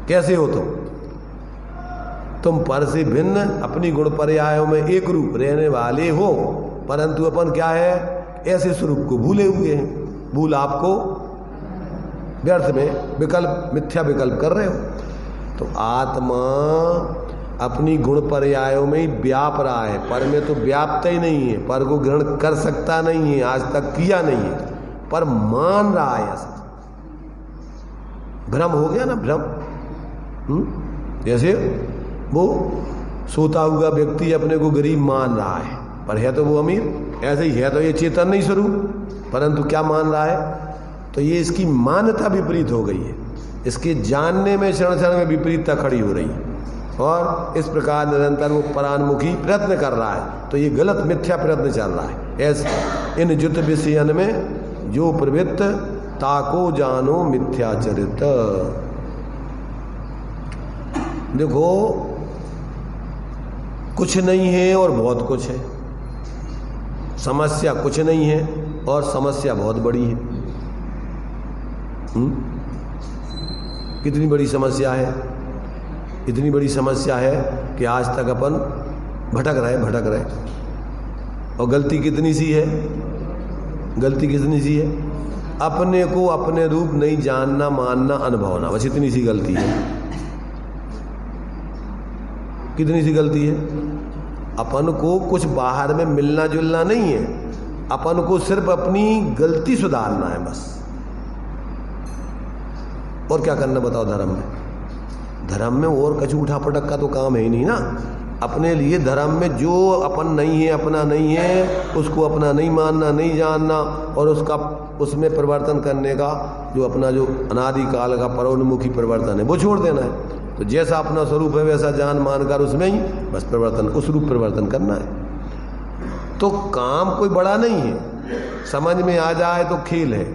कैसे हो तुम पर से भिन्न अपनी गुण पर्यायों में एक रूप रहने वाले हो, परंतु अपन क्या है, ऐसे स्वरूप को भूले हुए हैं। भूल आपको व्यर्थ में विकल्प मिथ्या विकल्प कर रहे हो। तो आत्मा अपनी गुण पर्यायों में ही व्याप रहा है, पर में तो व्याप्त ही नहीं है, पर को ग्रहण कर सकता नहीं है, आज तक किया नहीं है, पर मान रहा है। ऐसा भ्रम हो गया ना, भ्रम। जैसे वो सोता हुआ व्यक्ति अपने को गरीब मान रहा है, पर है तो वो अमीर, ऐसे ही है तो ये चेतन नहीं स्वरूप, परंतु क्या मान रहा है, तो ये इसकी मान्यता विपरीत हो गई है, इसके जानने में क्षण क्षण में विपरीतता खड़ी हो रही है, और इस प्रकार निरंतर वो परान्मुखी प्रयत्न कर रहा है, तो ये गलत मिथ्या प्रयत्न चल रहा है। ऐसे इन जुत विषयन में जो प्रवृत्त ताको जानो मिथ्याचरित। देखो कुछ नहीं है और बहुत कुछ है, समस्या कुछ नहीं है और समस्या बहुत बड़ी है। कितनी बड़ी समस्या है, इतनी बड़ी समस्या है कि आज तक अपन भटक रहे, और गलती कितनी सी है, गलती कितनी सी है, अपने को अपने रूप नहीं जानना, मानना, अनुभवना, बस इतनी सी गलती है। कितनी सी गलती है, अपन को कुछ बाहर में मिलना जुलना नहीं है, अपन को सिर्फ अपनी गलती सुधारना है बस। और क्या करना बताओ धर्म में, धर्म में और कछु उठा पटक का तो काम है ही नहीं ना। अपने लिए धर्म में जो अपन नहीं है, अपना नहीं है, उसको अपना नहीं मानना, नहीं जानना, और उसका उसमें परिवर्तन करने का जो अपना जो अनादि काल का परोन्मुखी परिवर्तन है वो छोड़ देना है। तो जैसा अपना स्वरूप है वैसा जान मानकर उसमें ही बस परिवर्तन, उस रूप परिवर्तन करना है। तो काम कोई बड़ा नहीं है, समझ में आ जाए तो खेल है,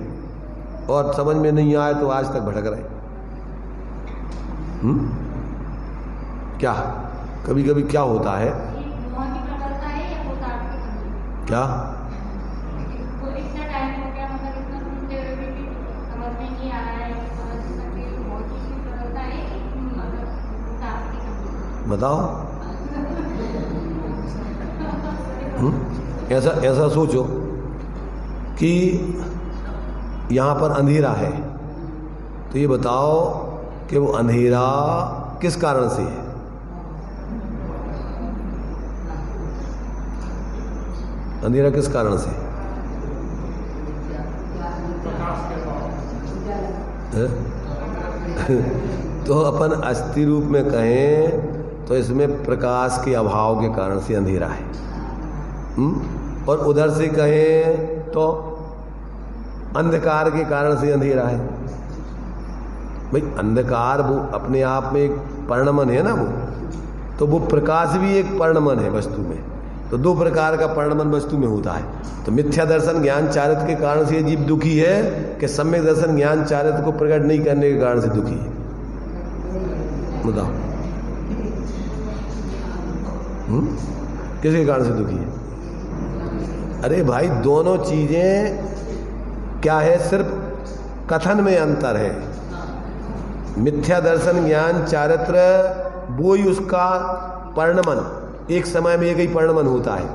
और समझ में नहीं आए तो आज तक भटक रहे। क्या कभी कभी क्या होता है, क्या बताओ। ऐसा सोचो कि यहां पर अंधेरा है, तो ये बताओ कि वो अंधेरा किस कारण से है। अंधेरा किस कारण से है? तो अपन अस्थि रूप में कहें तो इसमें प्रकाश के अभाव के कारण से अंधेरा है, और उधर से कहें तो अंधकार के कारण से अंधेरा है। भाई अंधकार वो अपने आप में एक परिणमन है ना, वो वो प्रकाश भी एक परिणमन है वस्तु में। तो दो प्रकार का परिणमन वस्तु में होता है। तो मिथ्या दर्शन ज्ञान चारित्र के कारण से ये जीव दुखी है कि सम्यक दर्शन ज्ञान चारित्र को प्रकट नहीं करने के कारण से दुखी है, बताओ। किसके कारण से दुखी है? अरे भाई दोनों चीजें क्या है, सिर्फ कथन में अंतर है। मिथ्या दर्शन ज्ञान चारित्र वो ही उसका परिणमन, एक समय में एक ही परिणमन होता है।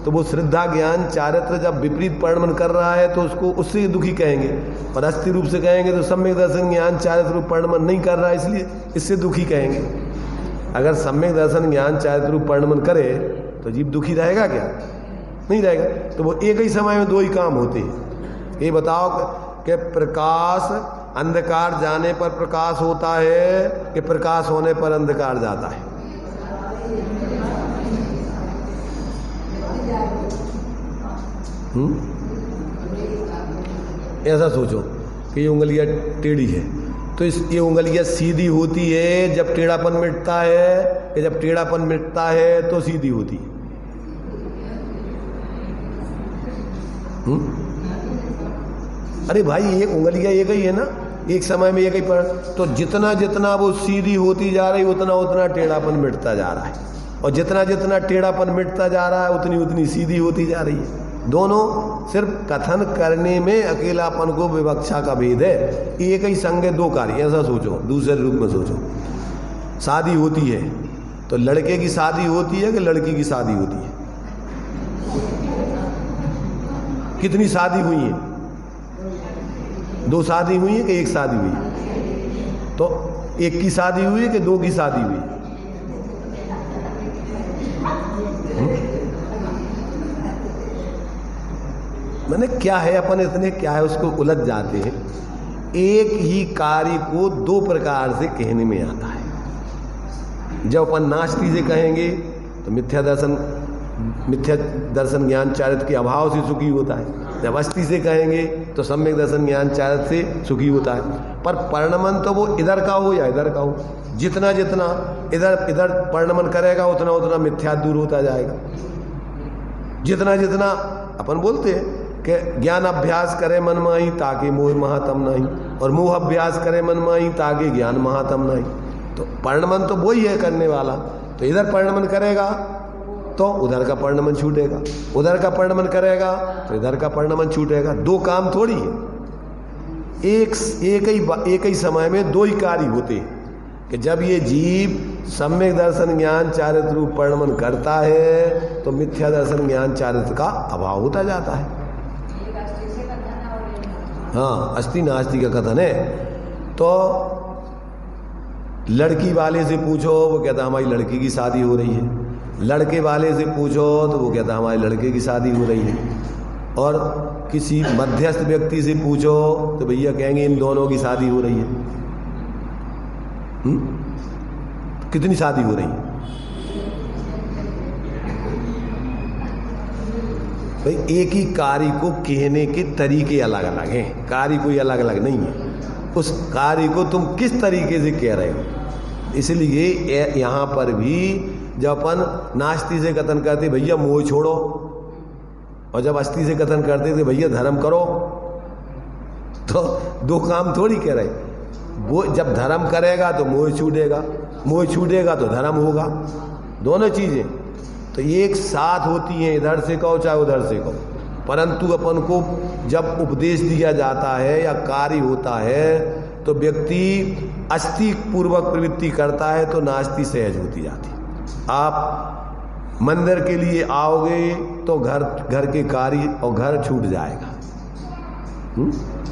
तो वो श्रद्धा ज्ञान चारित्र जब विपरीत परिणमन कर रहा है तो उसको उससे दुखी कहेंगे, और अस्थि रूप से कहेंगे तो सम्यक दर्शन ज्ञान चारित्र रूप परिणमन नहीं कर रहा है इसलिए इससे दुखी कहेंगे। अगर सम्यक दर्शन ज्ञान चारित्र रूप परिणमन करे तो जीव दुखी रहेगा क्या? नहीं रहेगा। तो वो एक ही समय में दो ही काम होते हैं। ये बताओ कि प्रकाश अंधकार जाने पर प्रकाश होता है कि प्रकाश होने पर अंधकार जाता है? ऐसा सोचो कि ये उंगलियां टेढ़ी है, तो ये उंगलियां सीधी होती है जब टेढ़ापन मिटता है, कि जब टेढ़ापन मिटता है तो सीधी होती है? अरे भाई ये उंगलियां एक ही है ना, एक समय में एक ही पर। तो जितना जितना वो सीधी होती जा रही उतना उतना टेढ़ापन मिटता जा रहा है, और जितना जितना टेढ़ापन मिटता जा रहा है उतनी उतनी सीधी होती जा रही है। दोनों सिर्फ कथन करने में अकेलापन को विवक्षा का भेद है। एक ही संग दो कार्य, ऐसा सोचो। दूसरे रूप में सोचो, शादी होती है तो लड़के की शादी होती है कि लड़की की शादी होती है? कितनी शादी हुई है? दो शादी हुई है कि एक शादी हुई है? तो एक की शादी हुई है कि दो की शादी हुई? मैंने क्या है, अपन इतने क्या है उसको उलझ जाते हैं। एक ही कार्य को दो प्रकार से कहने में आता है। जब अपन नास्ती से कहेंगे तो मिथ्या दर्शन मिथ्या दर्शन ज्ञान चारित्र के अभाव से सुखी होता है। जब अस्थि से कहेंगे तो सम्यक दर्शन ज्ञान चारित्र से सुखी होता है। पर परिणमन तो वो इधर का हो या इधर का हो, जितना जितना इधर इधर परिणमन करेगा उतना उतना मिथ्या दूर होता जाएगा। जितना जितना अपन बोलते हैं कि ज्ञान अभ्यास करे मन माही ताकि मोह महातम नहीं, और मोह अभ्यास करे मन माही ताकि ज्ञान महातम नहीं। तो परिणमन तो वही है करने वाला। तो इधर परिणमन करेगा तो उधर का परिणमन छूटेगा, उधर का परिणमन करेगा तो इधर का परिणमन छूटेगा। दो काम थोड़ी है, एक ही समय में दो ही कार्य होते हैं कि जब ये जीव सम्यक दर्शन ज्ञान चारित्र रूप परिणमन करता है तो मिथ्या दर्शन ज्ञान चारित्र का अभाव होता जाता है। हाँ, अस्थि नास्ति का कथन है। तो लड़की वाले से पूछो, वो कहता हमारी लड़की की शादी हो रही है। लड़के वाले से पूछो तो वो कहता हमारे लड़के की शादी हो रही है। और किसी मध्यस्थ व्यक्ति से पूछो तो भैया कहेंगे इन दोनों की शादी हो रही है। कितनी शादी हो रही है भाई? एक ही कार्य को कहने के तरीके अलग अलग हैं, कार्य कोई अलग अलग नहीं है। उस कार्य को तुम किस तरीके से कह रहे हो। इसलिए यहां पर भी जब अपन नास्ति से कथन करते भैया मोह छोड़ो, और जब अस्थि से कथन करते थे भैया धर्म करो, तो दो काम थोड़ी कह रहे। वो जब धर्म करेगा तो मोह छूटेगा, मोह छूटेगा तो धर्म होगा। दोनों चीजें तो एक साथ होती हैं, इधर से कहो चाहे उधर से कहो। परंतु अपन को जब उपदेश दिया जाता है या कार्य होता है तो व्यक्ति अस्थि पूर्वक प्रवृत्ति करता है तो नास्ति सहज होती जाती। आप मंदिर के लिए आओगे तो घर के कार्य और घर छूट जाएगा,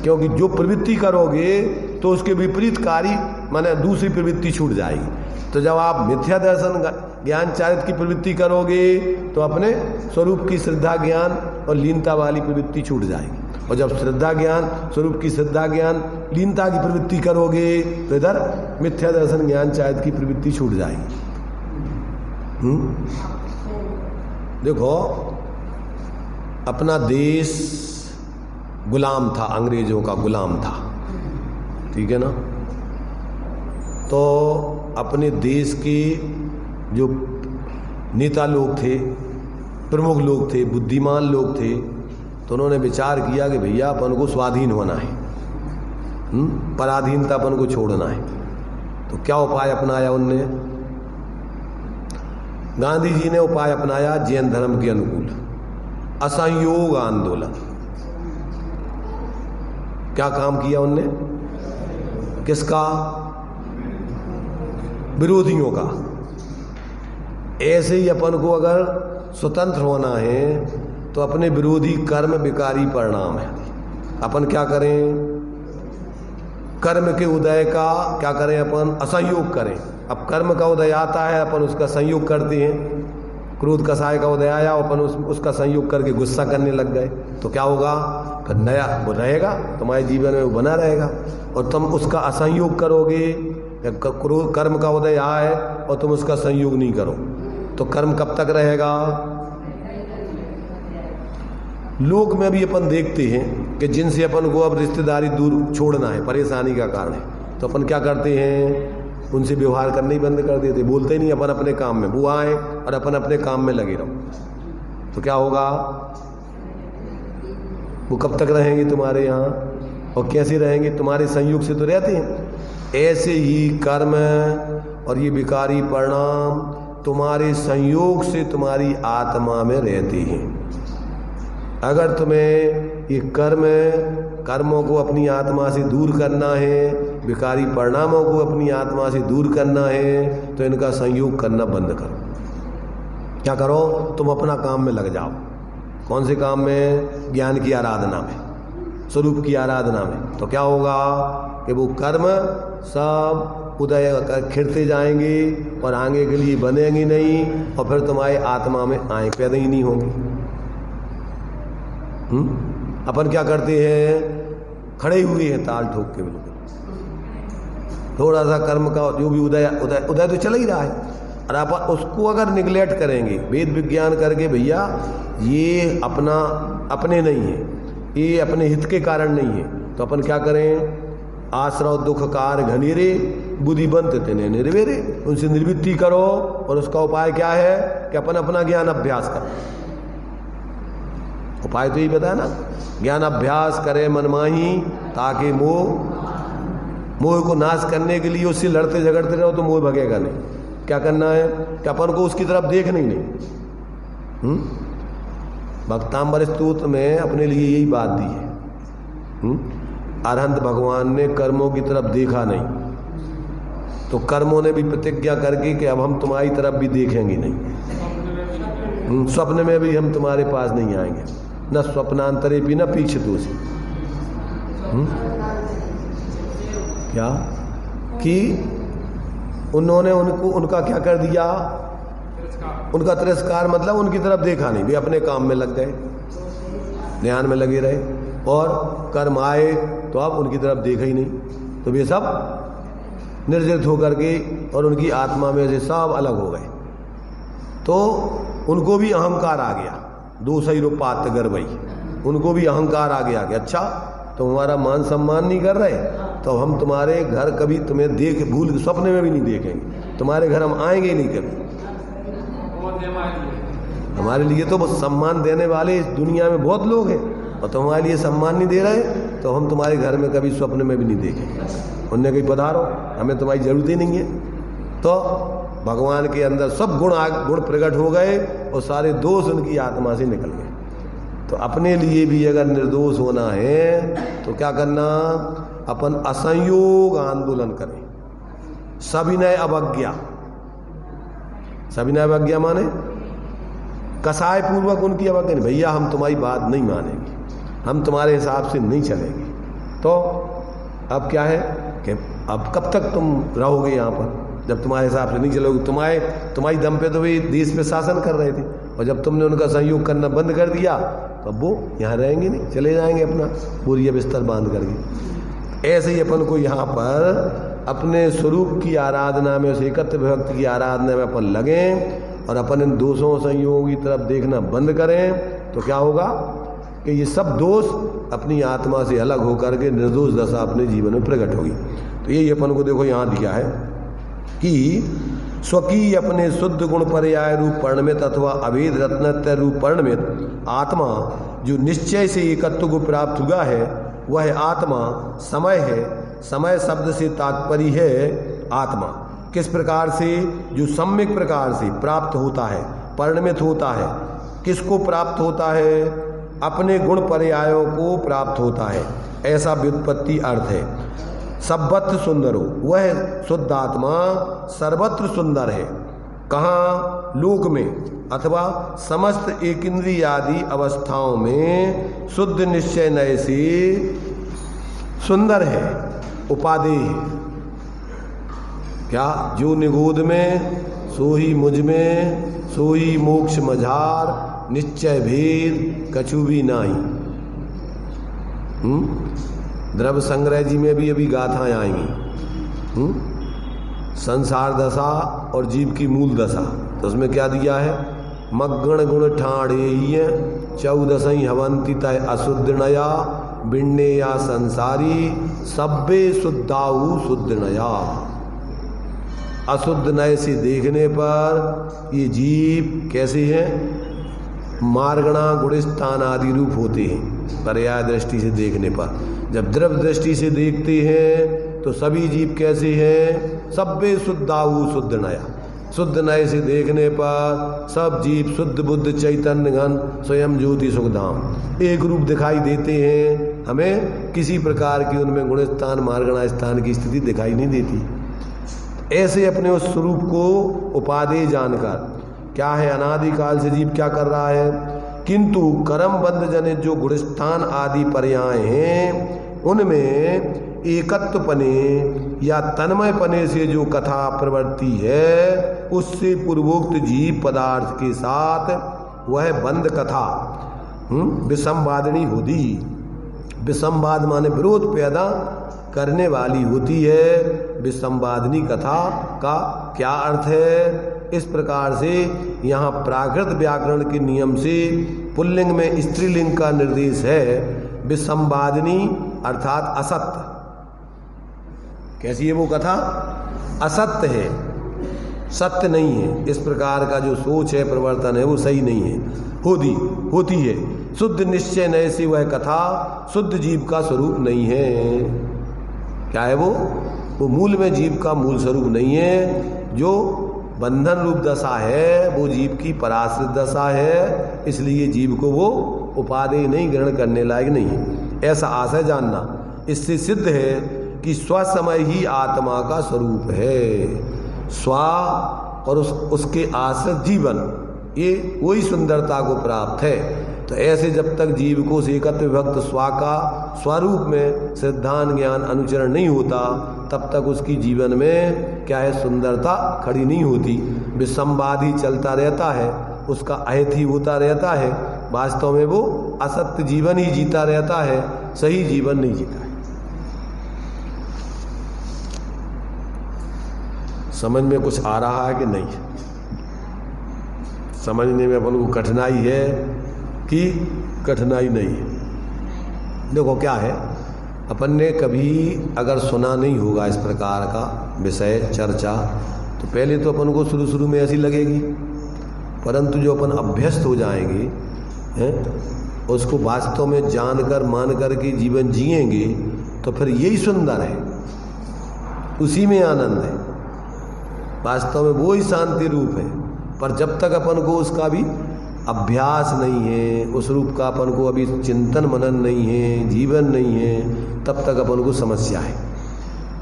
क्योंकि जो प्रवृत्ति करोगे तो उसके विपरीत कार्य माने दूसरी प्रवृत्ति छूट जाएगी। तो जब आप मिथ्या दर्शन ज्ञान चारित्र की प्रवृत्ति करोगे तो अपने स्वरूप की श्रद्धा ज्ञान और लीनता वाली प्रवृत्ति छूट जाएगी। और जब श्रद्धा ज्ञान स्वरूप की श्रद्धा ज्ञान लीनता की प्रवृत्ति करोगे तो इधर मिथ्या दर्शन ज्ञान चारित्र की प्रवृत्ति छूट जाएगी। देखो, अपना देश गुलाम था, अंग्रेजों का गुलाम था, ठीक है ना। तो अपने देश के जो नेता लोग थे, प्रमुख लोग थे, बुद्धिमान लोग थे, तो उन्होंने विचार किया कि भैया अपन को स्वाधीन होना है, पराधीनता अपन को छोड़ना है। तो क्या उपाय अपनाया उनने? गांधी जी ने उपाय अपनाया जैन धर्म के अनुकूल, असहयोग आंदोलन। क्या काम किया उनने? किसका? विरोधियों का। ऐसे ही अपन को अगर स्वतंत्र होना है तो अपने विरोधी कर्म विकारी परिणाम है। अपन क्या करें? कर्म के उदय का क्या करें? अपन असहयोग करें। अब कर्म का उदय आता है, अपन उसका संयोग करते हैं। क्रोध कसाय का उदय आया, अपन उसका संयोग करके गुस्सा करने लग गए, तो क्या होगा? फिर नया वो रहेगा, तुम्हारे जीवन में वो बना रहेगा। और तुम उसका असंयोग करोगे, कर्म का उदय आया है और तुम उसका संयोग नहीं करो तो कर्म कब तक रहेगा? लोक में भी अपन देखते हैं कि जिनसे अपन को अब रिश्तेदारी दूर छोड़ना है, परेशानी का कारण है, तो अपन क्या करते हैं? उनसे व्यवहार करना ही बंद कर देते, बोलते ही नहीं, अपन अपने काम में। वो आए और अपन अपने काम में लगे रहो, तो क्या होगा? वो कब तक रहेंगे तुम्हारे यहाँ और कैसे रहेंगे? तुम्हारे संयोग से तो रहते हैं। ऐसे ही कर्म और ये विकारी परिणाम तुम्हारे संयोग से तुम्हारी आत्मा में रहते हैं। अगर तुम्हें ये कर्मों को अपनी आत्मा से दूर करना है, विकारी परिणामों को अपनी आत्मा से दूर करना है, तो इनका संयोग करना बंद करो। क्या करो? तुम अपना काम में लग जाओ। कौन से काम में? ज्ञान की आराधना में, स्वरूप की आराधना में। तो क्या होगा कि वो कर्म सब उदय खिड़ते जाएंगे और आगे के लिए बनेंगे नहीं, और फिर तुम्हारे आत्मा में आए पैदा ही नहीं होंगे। अपन क्या करते हैं? खड़े हुए हैं ताल ठोक के बिल्कुल। थोड़ा सा कर्म का जो भी उदय तो चल ही रहा है, और आप उसको अगर निगलेक्ट करेंगे, वेद विज्ञान करके भैया ये अपने नहीं है, ये अपने हित के कारण नहीं है, तो अपन क्या करें? आश्रव दुख कार घनेरे बुद्धिबंत तेने निर्वेरे, उनसे निर्वृत्ति करो। और उसका उपाय क्या है कि अपन अपना ज्ञान अभ्यास करो। उपाय तो यही बताया ना, ज्ञान अभ्यास करे मनमाही ताकि मोह को नाश करने के लिए उससे लड़ते झगड़ते रहो तो मोह भगेगा नहीं। क्या करना है कि अपन को उसकी तरफ देखना ही नहीं। भक्तांबर स्तोत्र में अपने लिए यही बात दी है। अरहंत भगवान ने कर्मों की तरफ देखा नहीं, तो कर्मों ने भी प्रतिज्ञा करके कि अब हम तुम्हारी तरफ भी देखेंगे नहीं, स्वप्न में भी हम तुम्हारे पास नहीं आएंगे, न स्वप्नांतरे भी न पीछे दोषी। क्या कि उन्होंने उनका क्या कर दिया? उनका तिरस्कार, मतलब उनकी तरफ देखा नहीं, वे अपने काम में लग गए, ध्यान में लगे रहे, और कर्म आए तो अब उनकी तरफ देखा ही नहीं, तो वे सब निर्जित होकर के और उनकी आत्मा में से सब अलग हो गए। तो उनको भी अहंकार आ गया, दूसरी रूपात गर्भई, उनको भी अहंकार आ गया कि अच्छा तो हमारा मान सम्मान नहीं कर रहे, तो हम तुम्हारे घर कभी तुम्हें भूल स्वप्न में भी नहीं देखेंगे, तुम्हारे घर हम आएंगे ही नहीं कभी। हमारे लिए तो बस सम्मान देने वाले इस दुनिया में बहुत लोग हैं, और तुम्हारे लिए सम्मान नहीं दे रहे, तो हम तुम्हारे घर में कभी स्वप्न में भी नहीं देखेंगे। उनने कहीं पधारो, हमें तुम्हारी जरूरत ही नहीं है। तो भगवान के अंदर सब गुण प्रकट हो गए और सारे दोष उनकी आत्मा से निकल गए। तो अपने लिए भी अगर निर्दोष होना है तो क्या करना? अपन असंयोग आंदोलन करें, सविनय अवज्ञा। सविनय अवज्ञा माने कसाय पूर्वक उनकी अवज्ञा नहीं, भैया हम तुम्हारी बात नहीं मानेंगे, हम तुम्हारे हिसाब से नहीं चलेंगे। तो अब क्या है कि अब कब तक तुम रहोगे यहाँ पर, जब तुम्हारे हिसाब से नहीं चलोगे? तुम्हारी दम पे तो वे देश पे शासन कर रहे थे, और जब तुमने उनका सहयोग करना बंद कर दिया तो अब वो यहाँ रहेंगे नहीं, चले जाएंगे अपना बोरिया बिस्तर बांध करके। ऐसे ही अपन को यहाँ पर अपने स्वरूप की आराधना में, उस एकत्व भक्ति की आराधना में अपन लगें और अपन इन दोषों संयोगों की तरफ देखना बंद करें, तो क्या होगा कि ये सब दोष अपनी आत्मा से अलग होकर के निर्दोष दशा अपने जीवन में प्रकट होगी। तो यही अपन को देखो यहाँ दिया है कि स्वकीय अपने शुद्ध गुण पर्याय रूप परिणमित अथवा अभेद रत्नत्व रूप परिणमित आत्मा जो निश्चय से एकत्व को प्राप्त हुआ है, वह आत्मा समय है। समय शब्द से तात्पर्य है आत्मा। किस प्रकार से? जो सम्यक प्रकार से प्राप्त होता है, परिणमित होता है। किसको प्राप्त होता है? अपने गुण पर्यायों को प्राप्त होता है, ऐसा व्युत्पत्ति अर्थ है। सर्वत्र सुंदरो, वह शुद्ध आत्मा सर्वत्र सुंदर है। कहाँ? लोक में अथवा समस्त एकेंद्रिय आदि अवस्थाओं में शुद्ध निश्चय नय से सुंदर है, उपादेय है। क्या? जो निगोद में सो ही मुझ में, सो ही मोक्ष मझार, निश्चय भेद कछु भी नाही। द्रव्य संग्रह जी में भी अभी गाथाएं आएंगी, संसार दशा और जीव की मूल दशा। तो उसमें क्या दिया है? मग्गण गुण ठाणे 14 हवंती तय अशुद्ध नया बिन्ने या संसारी सब्बे शुद्धाऊ शुद्ध नया। अशुद्ध नय से देखने पर ये जीव कैसे हैं? मार्गणा गुणस्थान आदि रूप होते हैं पर्याय दृष्टि से देखने पर। जब द्रव्य दृष्टि से देखते हैं तो सभी जीव कैसे हैं? सब्बे शुद्धाऊ शुद्ध नया। शुद्ध नय से देखने पर सब जीव शुद्ध बुद्ध चैतन्य घन स्वयं ज्योति सुखधाम एक रूप दिखाई देते हैं। हमें किसी प्रकार की उनमें गुणस्थान मार्गणा स्थान की स्थिति दिखाई नहीं देती। ऐसे अपने उस स्वरूप को उपादेय जानकर क्या है? अनादिकाल से जीव क्या कर रहा है? किंतु कर्म बंध जनित जो गुणस्थान आदि पर्याय हैं उनमें एकत्व पने या तन्मय पने से जो कथा प्रवृत्ति है, उससे पूर्वोक्त जीव पदार्थ के साथ वह बंध कथा विसंवादिनी होती। विसंवाद माने विरोध पैदा करने वाली होती है। विसंवादिनी कथा का क्या अर्थ है? इस प्रकार से यहाँ प्राकृत व्याकरण के नियम से पुल्लिंग में स्त्रीलिंग का निर्देश है विसंवादिनी अर्थात असत्य। कैसी है वो कथा? असत्य है, सत्य नहीं है। इस प्रकार का जो सोच है, प्रवर्तन है, वो सही नहीं है, होती है। शुद्ध निश्चय नय से वह कथा शुद्ध जीव का स्वरूप नहीं है। क्या है वो मूल में जीव का मूल स्वरूप नहीं है। जो बंधन रूप दशा है वो जीव की पराश्रित दशा है, इसलिए जीव को वो उपादेय नहीं, ग्रहण करने लायक नहीं है, ऐसा आशय जानना। इससे सिद्ध है कि स्वसमय ही आत्मा का स्वरूप है। स्व और उसके आश्रित जीवन, ये वही सुंदरता को प्राप्त है। तो ऐसे जब तक जीव को एकत्व विभक्त स्व का स्वरूप में सिद्धांत ज्ञान अनुचरण नहीं होता, तब तक उसकी जीवन में क्या है, सुंदरता खड़ी नहीं होती। विसंवाद ही चलता रहता है, उसका अहित ही होता रहता है। वास्तव में वो असत्य जीवन ही जीता रहता है, सही जीवन नहीं जीता है। समझ में कुछ आ रहा है कि नहीं? समझने में अपन को कठिनाई है कि कठिनाई नहीं है? देखो क्या है, अपन ने कभी अगर सुना नहीं होगा इस प्रकार का विषय चर्चा, तो पहले तो अपन को शुरू में ऐसी लगेगी, परंतु जो अपन अभ्यस्त हो जाएंगे हैं, उसको वास्तव में जानकर मानकर के जीवन जिएंगे, तो फिर यही सुंदर है, उसी में आनंद है, वास्तव में वो ही शांति रूप है। पर जब तक अपन को उसका भी अभ्यास नहीं है, उस रूप का अपन को अभी चिंतन मनन नहीं है, जीवन नहीं है, तब तक अपन को समस्या है।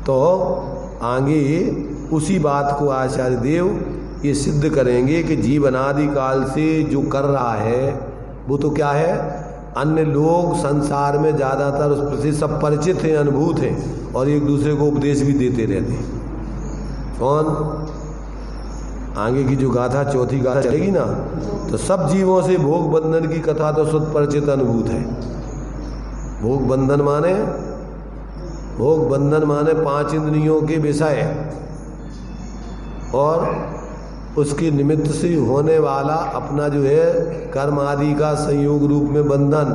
तो आगे उसी बात को आचार्य देव ये सिद्ध करेंगे कि जीवन आदि काल से जो कर रहा है वो तो क्या है, अन्य लोग संसार में ज़्यादातर उस प्रति सब परिचित हैं, अनुभूत हैं, और एक दूसरे को उपदेश भी देते रहते हैं। कौन? आगे की जो गाथा, चौथी गाथा चलेगी ना, तो सब जीवों से भोग बंधन की कथा तो शुद्ध परिचित अनुभूत है। भोग बंधन माने 5 इंद्रियों के विषय और उसके निमित्त से होने वाला अपना जो है कर्म आदि का संयोग रूप में बंधन,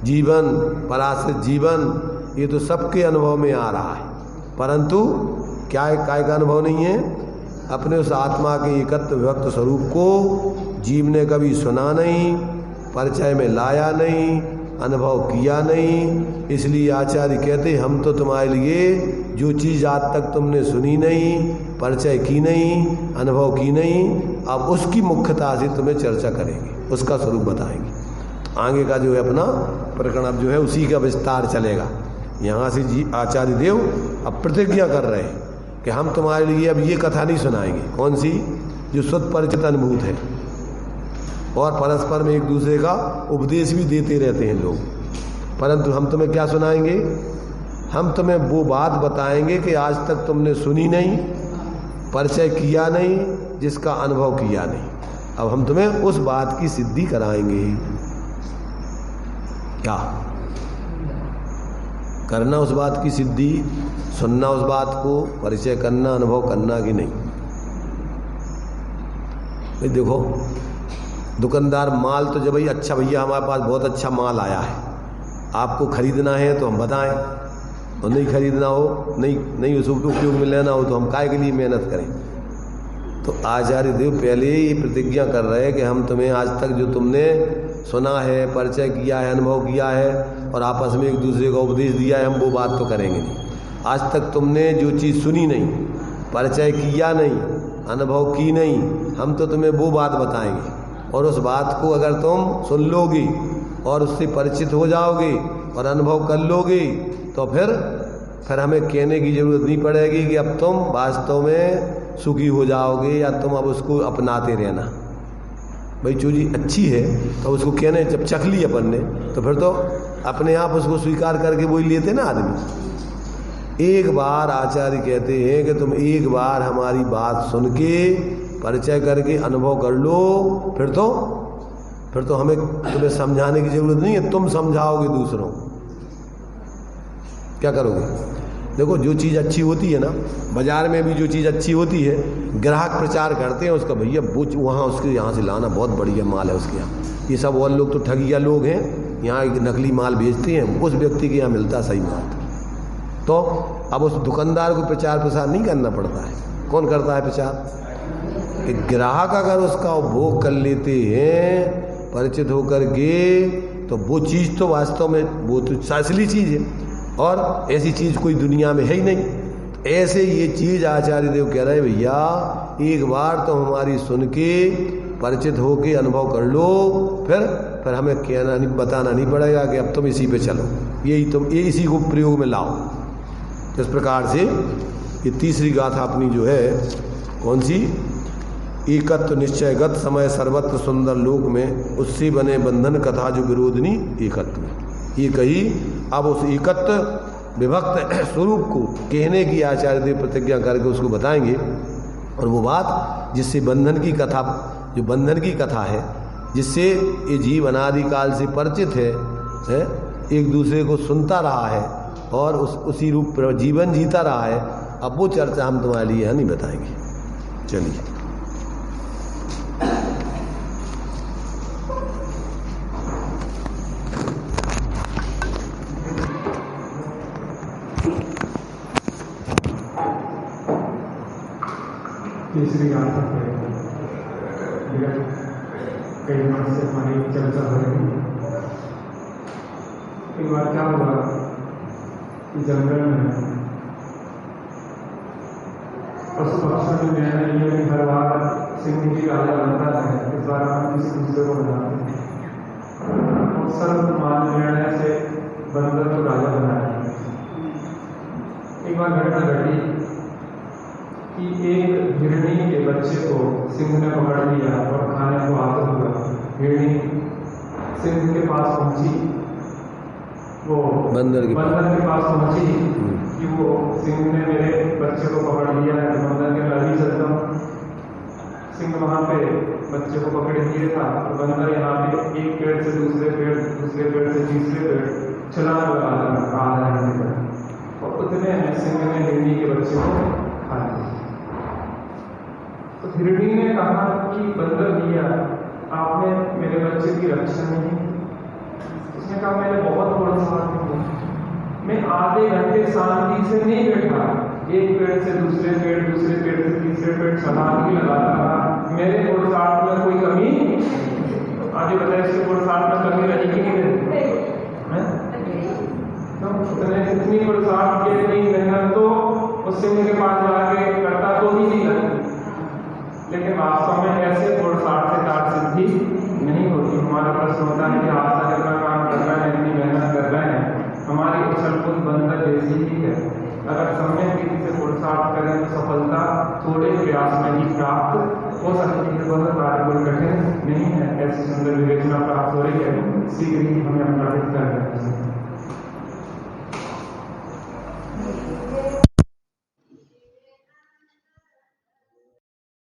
जीवन, पराश्रित जीवन, ये तो सबके अनुभव में आ रहा है। परंतु क्या का अनुभव नहीं है? अपने उस आत्मा के एकत्व विभक्त स्वरूप को जीव ने कभी सुना नहीं, परिचय में लाया नहीं, अनुभव किया नहीं। इसलिए आचार्य कहते हम तो तुम्हारे लिए जो चीज़ आज तक तुमने सुनी नहीं, परिचय की नहीं, अनुभव की नहीं, अब उसकी मुख्यता से तुम्हें चर्चा करेंगे, उसका स्वरूप बताएंगे। आगे का जो है अपना प्रकरण अब जो है उसी का विस्तार चलेगा। यहाँ से जी आचार्य देव अब प्रतिज्ञा कर रहे हैं कि हम तुम्हारे लिए अब ये कथा नहीं सुनाएंगे। कौन सी? जो शुद्ध परिचित अनुभूत है, और परस्पर में एक दूसरे का उपदेश भी देते रहते हैं लोग। परंतु हम तुम्हें क्या सुनाएंगे? हम तुम्हें वो बात बताएंगे कि आज तक तुमने सुनी नहीं, परिचय किया नहीं, जिसका अनुभव किया नहीं। अब हम तुम्हें उस बात की सिद्धि कराएंगे। क्या करना? उस बात की सिद्धि, सुनना उस बात को, परिचय करना, अनुभव करना कि नहीं? भाई देखो, दुकानदार माल तो जब भाई अच्छा भैया हमारे पास बहुत अच्छा माल आया है, आपको खरीदना है तो हम बताएं, और नहीं खरीदना हो, नहीं उस उपयोग में लेना हो, तो हम काय के लिए मेहनत करें? तो आचार्य देव पहले ही प्रतिज्ञा कर रहे हैं कि हम तुम्हें आज तक जो तुमने सुना है, परिचय किया है, अनुभव किया है, और आपस में एक दूसरे का उपदेश दिया है, हम वो बात तो करेंगे नहीं। आज तक तुमने जो चीज़ सुनी नहीं, परिचय किया नहीं, अनुभव की नहीं, हम तो तुम्हें वो बात बताएंगे। और उस बात को अगर तुम सुन लोगे और उससे परिचित हो जाओगे और अनुभव कर लोगे, तो फिर हमें कहने की ज़रूरत नहीं पड़ेगी कि अब तुम वास्तव में सुखी हो जाओगे, या तुम अब उसको अपनाते रहना। भाई जो चीज़ अच्छी है तो उसको कहने, जब चख ली अपन ने, तो फिर तो अपने आप उसको स्वीकार करके वही लेते ना आदमी। एक बार आचार्य कहते हैं कि तुम एक बार हमारी बात सुन के, परिचय करके, अनुभव कर लो, फिर तो हमें तुम्हें समझाने की जरूरत नहीं है, तुम समझाओगे दूसरों को। क्या करोगे? देखो जो चीज़ अच्छी होती है ना, बाजार में भी जो चीज़ अच्छी होती है, ग्राहक प्रचार करते हैं उसका, भैया वो वहाँ उसके यहाँ से लाना, बहुत बढ़िया माल है उसके यहाँ। ये सब और लोग तो ठगिया लोग हैं, यहाँ एक नकली माल बेचते हैं, उस व्यक्ति के यहाँ मिलता सही माल। तो अब उस दुकानदार को प्रचार प्रसार नहीं करना पड़ता है। कौन करता है प्रचार? कि ग्राहक अगर उसका उपभोग कर लेते हैं परिचित होकर के, तो वो चीज़ तो वास्तव में वो तो असली चीज़ है, और ऐसी चीज़ कोई दुनिया में है ही नहीं। ऐसे ये चीज़ आचार्य देव कह रहे हैं, भैया एक बार तो हमारी सुन के परिचित होके अनुभव कर लो, फिर हमें कहना नहीं, बताना नहीं पड़ेगा कि अब तुम इसी पे चलो, यही तुम ये इसी को प्रयोग में लाओ। इस प्रकार से ये तीसरी गाथा अपनी जो है, कौन सी? एकत्व निश्चयगत समय सर्वत्र सुंदर लोक में, उससे बने बंधन कथा जो विरोधनी एकत्व, ये कही। अब उस एकत्व विभक्त स्वरूप को कहने की आचार्य देव प्रतिज्ञा करके उसको बताएंगे, और वो बात जिससे बंधन की कथा, जो बंधन की कथा है, जिससे ये जीव अनादिकाल से परिचित है, एक दूसरे को सुनता रहा है और उसी रूप पर जीवन जीता रहा है, अब वो चर्चा हम तुम्हारे लिए नहीं बताएंगे। चलिए, तीसरी गाथा कई बार से हमारी चर्चा हो रही है। एक बार क्या हुआ कि जंगल में पशु पक्षी में ये हर बार सिंह जी राजा बनता है, इस बार हम किसी दूसरे को बनाते हैं। सर्वमान निर्णय से बंदर को राजा बनाया। एक बार घटना घटी कि एक हिरणी के बच्चे को सिंह ने पकड़ लिया और खाने को आतुर हुआ। हिरणी सिंह के पास पहुंची, वो बंदर के पास पहुंची कि वो सिंह ने मेरे बच्चे को पकड़ लिया है, तो बंदर के मैं भी चलता हूँ। सिंह वहां पे बच्चे को पकड़े दिए था, तो बंदर यहाँ पे एक पेड़ से दूसरे पेड़, दूसरे पेड़ से तीसरे पेड़ छलांग लगा रहा है, और उतने में सिंह ने हिरणी के बच्चे को खा लिया। तो हिरणी ने कहा कि बंदर भैया, आपने मेरे बच्चे की रक्षा नहीं। उसने कहा मैंने बहुत पुरस्कार किया, मैं आधे घंटे शांति से नहीं बैठा, एक पेड़ से दूसरे पेड़, दूसरे पेड़ से तीसरे पेड़ छलांग ही लगाता रहा। मेरे पुरस्कार में कोई कमी, आगे बताए इसके पुरस्कार में कमी रहेगी कि नहीं? तो उसने इतनी पुरस्कार के इतनी मेहनत तो उस सिंह के पास जाके करता तो ही नहीं लगती, लेकिन वास्तव में ऐसे पुरुषार्थ से कार्य सिद्धि नहीं होती। हमारा प्रश्न होता है कि आज तक इतना काम कर रहे हैं, इतनी मेहनत कर रहे हैं, हमारी उछल-कूद बंदर जैसी ही है। अगर समय रीति से पुरुषार्थ करें तो सफलता थोड़े प्रयास में ही प्राप्त हो सकती है, वह कार्य कोई कठिन नहीं है। ऐसी सुंदर विवेचना प्राप्त हो रही है, शीघ्र ही